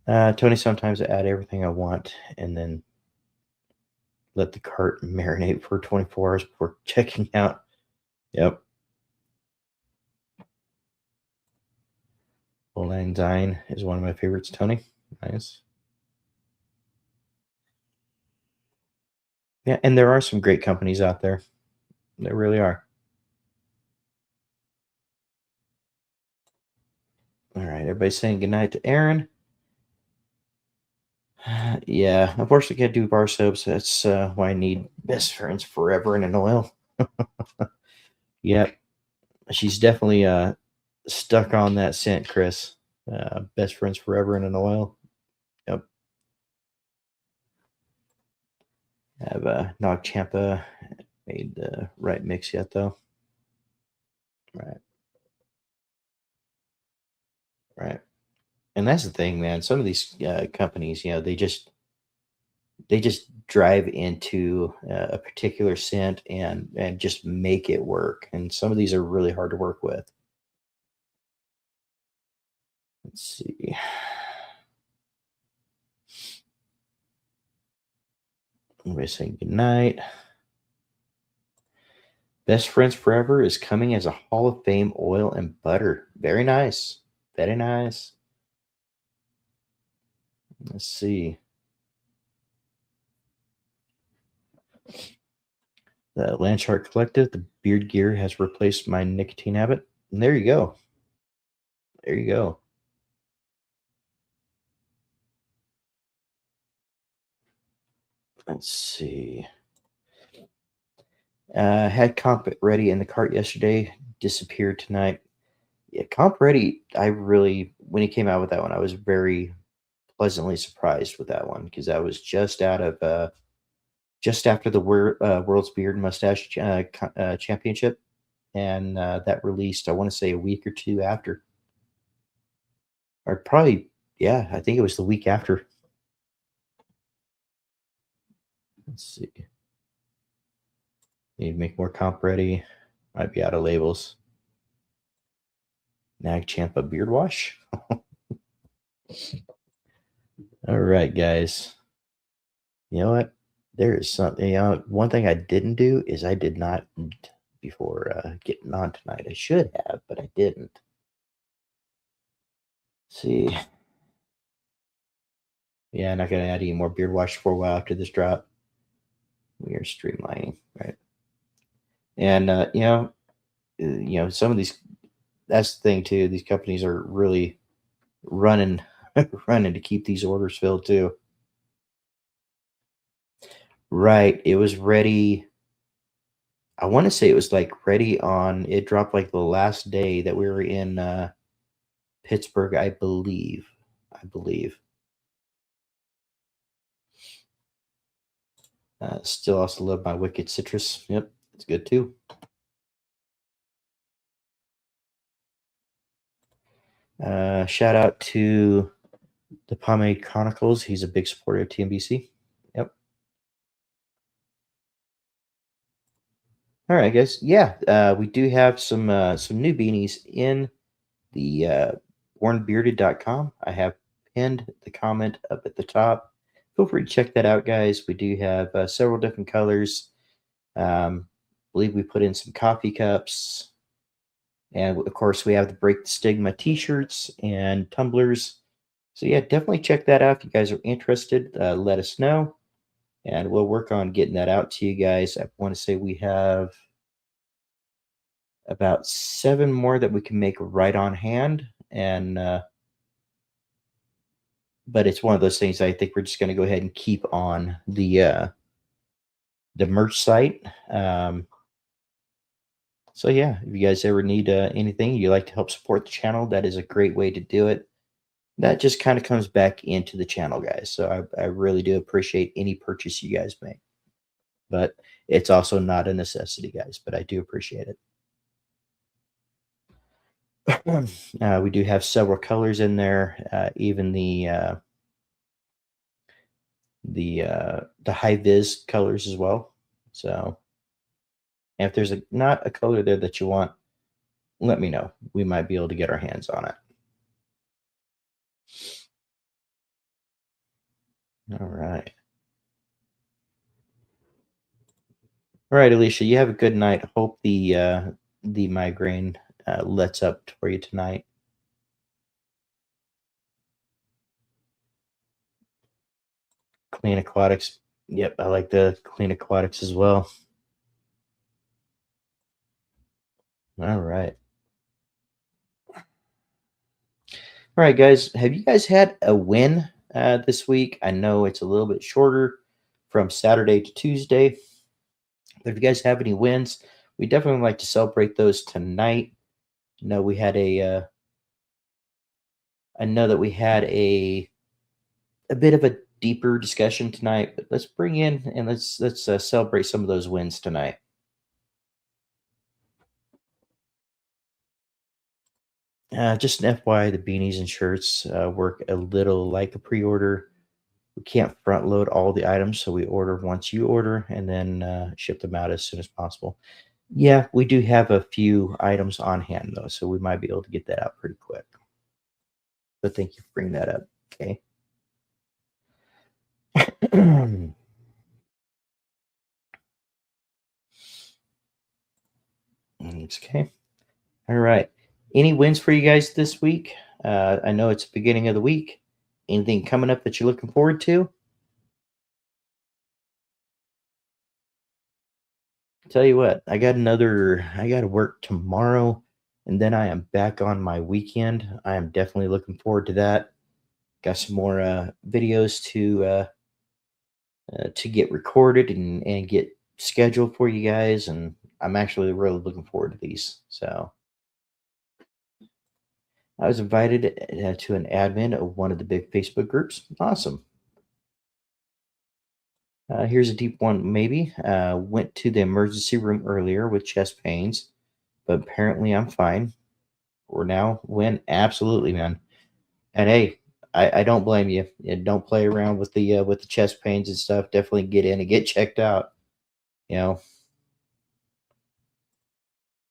Tony, sometimes I add everything I want and then let the cart marinate for 24 hours before checking out. Yep. Old Lang Syne is one of my favorites, Tony. Nice. Yeah, and there are some great companies out there. There really are. All right, everybody saying goodnight to Aaron. Yeah, unfortunately, can't do bar soaps. That's why I need best friends forever and an oil. Yep, she's definitely stuck on that scent, Chris. Best friends forever and an oil. Yep. Have Nog Champa made the right mix yet, though. Right, right. And that's the thing, man. Some of these companies, they just drive into a particular scent and just make it work. And some of these are really hard to work with. Let's see. Everybody saying goodnight. Best Friends Forever is coming as a Hall of Fame oil and butter. Very nice. Very nice. Let's see. The Landshark Collective, the beard gear has replaced my nicotine habit. And there you go. There you go. Let's see. Had comp ready in the cart yesterday. Disappeared tonight. Yeah, comp ready. I really, when he came out with that one, I was very pleasantly surprised with that one because that was just out of just after the World's Beard and Mustache Championship, and that released. I want to say a week or two after, or probably yeah. I think it was the week after. Let's see. Need to make more comp ready. Might be out of labels. Nag Champa beard wash. All right, guys. You know what? There is something. One thing I didn't do is I did not eat before getting on tonight. I should have, but I didn't. See. Yeah, not gonna add any more beard wash for a while after this drop. We are streamlining, right? And some of these. That's the thing too. These companies are really running, running to keep these orders filled too. Right. It was ready. I want to say it was like ready on. It dropped like the last day that we were in Pittsburgh, I believe. I believe. Still also love my Wicked Citrus. Yep, it's good too. Shout out to the Pomade Chronicles. He's a big supporter of TMBC. Yep. All right, guys. Yeah, we do have some new beanies in the bornbearded.com. I have pinned the comment up at the top. Feel free to check that out, guys. We do have several different colors. Believe we put in some coffee cups. And of course, we have the Break the Stigma t shirts and tumblers. So, yeah, definitely check that out. If you guys are interested, let us know. And we'll work on getting that out to you guys. I want to say we have about 7 more that we can make right on hand. And, but it's one of those things I think we're just going to go ahead and keep on the merch site. So yeah, if you guys ever need anything, you like to help support the channel, that is a great way to do it. That just kind of comes back into the channel, guys. So I really do appreciate any purchase you guys make. But it's also not a necessity, guys, but I do appreciate it. We do have several colors in there, even the high vis colors as well. So if there's not a color there that you want, let me know. We might be able to get our hands on it. All right. All right, Alicia, you have a good night. Hope the migraine lets up for you tonight. Clean Aquatics. Yep, I like the Clean Aquatics as well. All right. All right, guys. Have you guys had a win this week? I know it's a little bit shorter from Saturday to Tuesday, but if you guys have any wins, we definitely like to celebrate those tonight. No, we had I know that we had a bit of a deeper discussion tonight, but let's bring in and let's celebrate some of those wins tonight. Just an FYI, the beanies and shirts work a little like a pre-order. We can't front load all the items, so we order once you order and then ship them out as soon as possible. Yeah, we do have a few items on hand though, so we might be able to get that out pretty quick. But thank you for bringing that up. Okay. Okay. All right. Any wins for you guys this week? I know it's the beginning of the week. Anything coming up that you're looking forward to? Tell you what, I got to work tomorrow and then I am back on my weekend. I am definitely looking forward to that. Got some more videos to get recorded and get scheduled for you guys, and I'm actually really looking forward to these. So I was invited to an admin of one of the big Facebook groups. Awesome. Here's a deep one, maybe. Went to the emergency room earlier with chest pains, but apparently I'm fine. Or now when absolutely, man. And hey, I don't blame you. And don't play around with the chest pains and stuff. Definitely get in and get checked out. You know.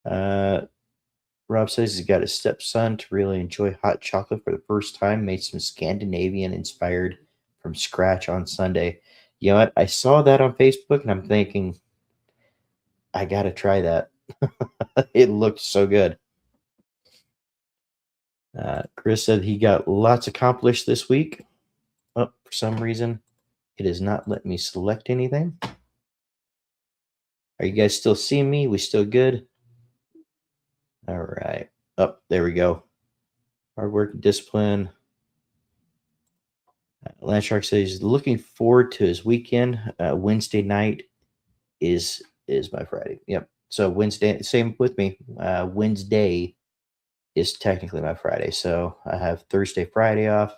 Uh, Rob says he's got his stepson to really enjoy hot chocolate for the first time. Made some Scandinavian inspired from scratch on Sunday. You know what? I saw that on Facebook and I'm thinking, I gotta try that. It looked so good. Chris said he got lots accomplished this week. Oh, for some reason, it is not letting me select anything. Are you guys still seeing me? We still good? All right. Oh, there we go. Hard work and discipline. Landshark says he's looking forward to his weekend. Wednesday night is my Friday. Yep. So Wednesday, same with me. Wednesday is technically my Friday. So I have Thursday, Friday off.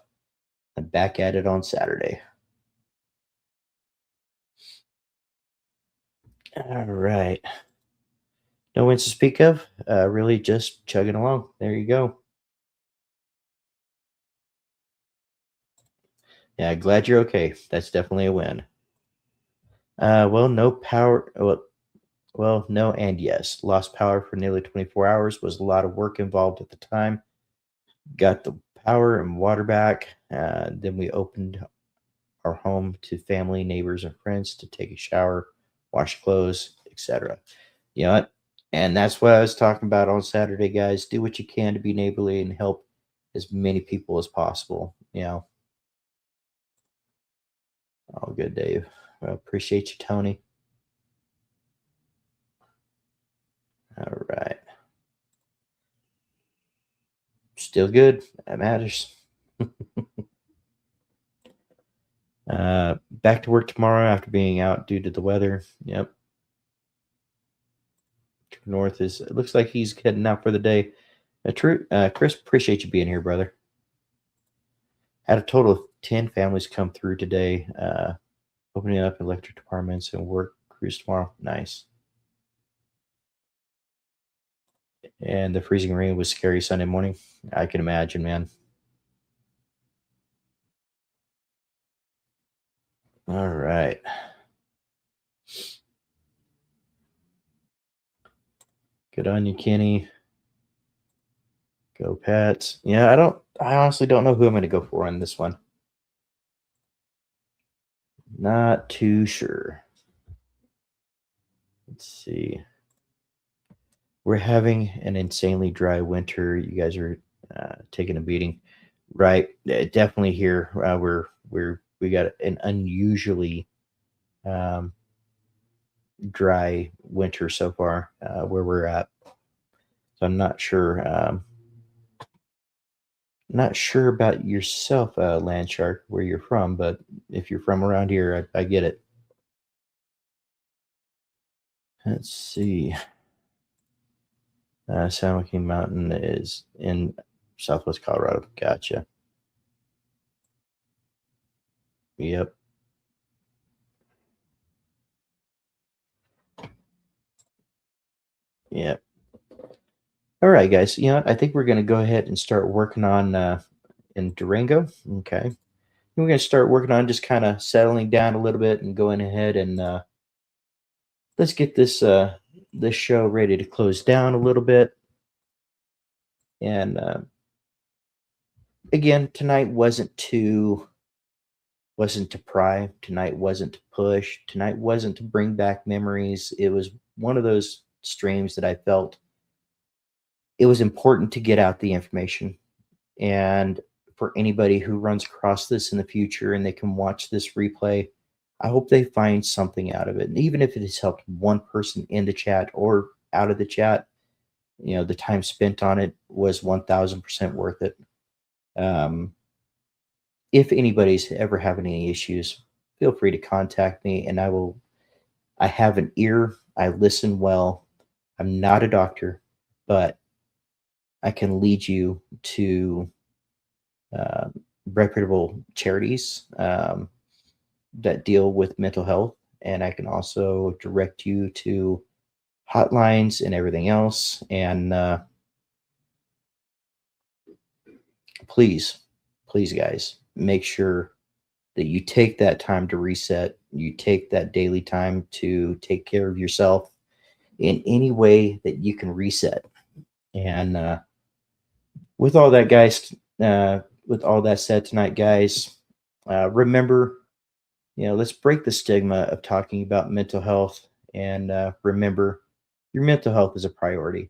I'm back at it on Saturday. All right. No wins to speak of. Really just chugging along. There you go. Yeah, glad you're okay. That's definitely a win. Well, no power. Well, no, and yes. Lost power for nearly 24 hours. Was a lot of work involved at the time. Got the power and water back. Then we opened our home to family, neighbors, and friends to take a shower, wash clothes, etc. You know what? And that's what I was talking about on Saturday, guys. Do what you can to be neighborly and help as many people as possible. You know, all good, Dave. I appreciate you, Tony. All right. Still good. That matters. Back to work tomorrow after being out due to the weather. Yep. North is, it looks like he's heading out for the day. Chris, appreciate you being here, brother. Had a total of 10 families come through today, opening up electric departments and work crews tomorrow. Nice. And the freezing rain was scary Sunday morning. I can imagine, man. All right. Good on you, Kenny. Go Pats. Yeah, I honestly don't know who I'm going to go for on this one. Not too sure. Let's see. We're having an insanely dry winter. You guys are taking a beating, right? Definitely here. We got an unusually dry winter so far where we're at. So I'm not sure. Not sure about yourself, Landshark, where you're from, but if you're from around here, I get it. Let's see. San Joaquin Mountain is in Southwest Colorado. Gotcha. Yep. Yep. All right, guys. You know what? I think we're going to go ahead and start working on in Durango. Okay. We're going to start working on just kind of settling down a little bit and going ahead and let's get this this show ready to close down a little bit. And again, tonight wasn't to pry. Tonight wasn't to push. Tonight wasn't to bring back memories. It was one of those streams that I felt it was important to get out the information. And for anybody who runs across this in the future and they can watch this replay, I hope they find something out of it. And even if it has helped one person in the chat or out of the chat, you know, the time spent on it was 1000% worth it. If anybody's ever having any issues, feel free to contact me and I have an ear. I listen well. I'm not a doctor, but I can lead you to reputable charities that deal with mental health. And I can also direct you to hotlines and everything else. And please, guys, make sure that you take that time to reset. You take that daily time to take care of yourself in any way that you can reset. And with all that, guys, with all that said tonight, guys, remember, you know, let's break the stigma of talking about mental health. And remember, your mental health is a priority.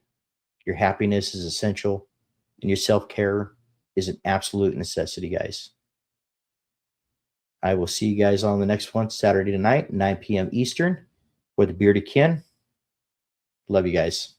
Your happiness is essential. And your self-care is an absolute necessity, guys. I will see you guys on the next one, Saturday night, 9 p.m. Eastern, for the Bearded Kin. Love you guys.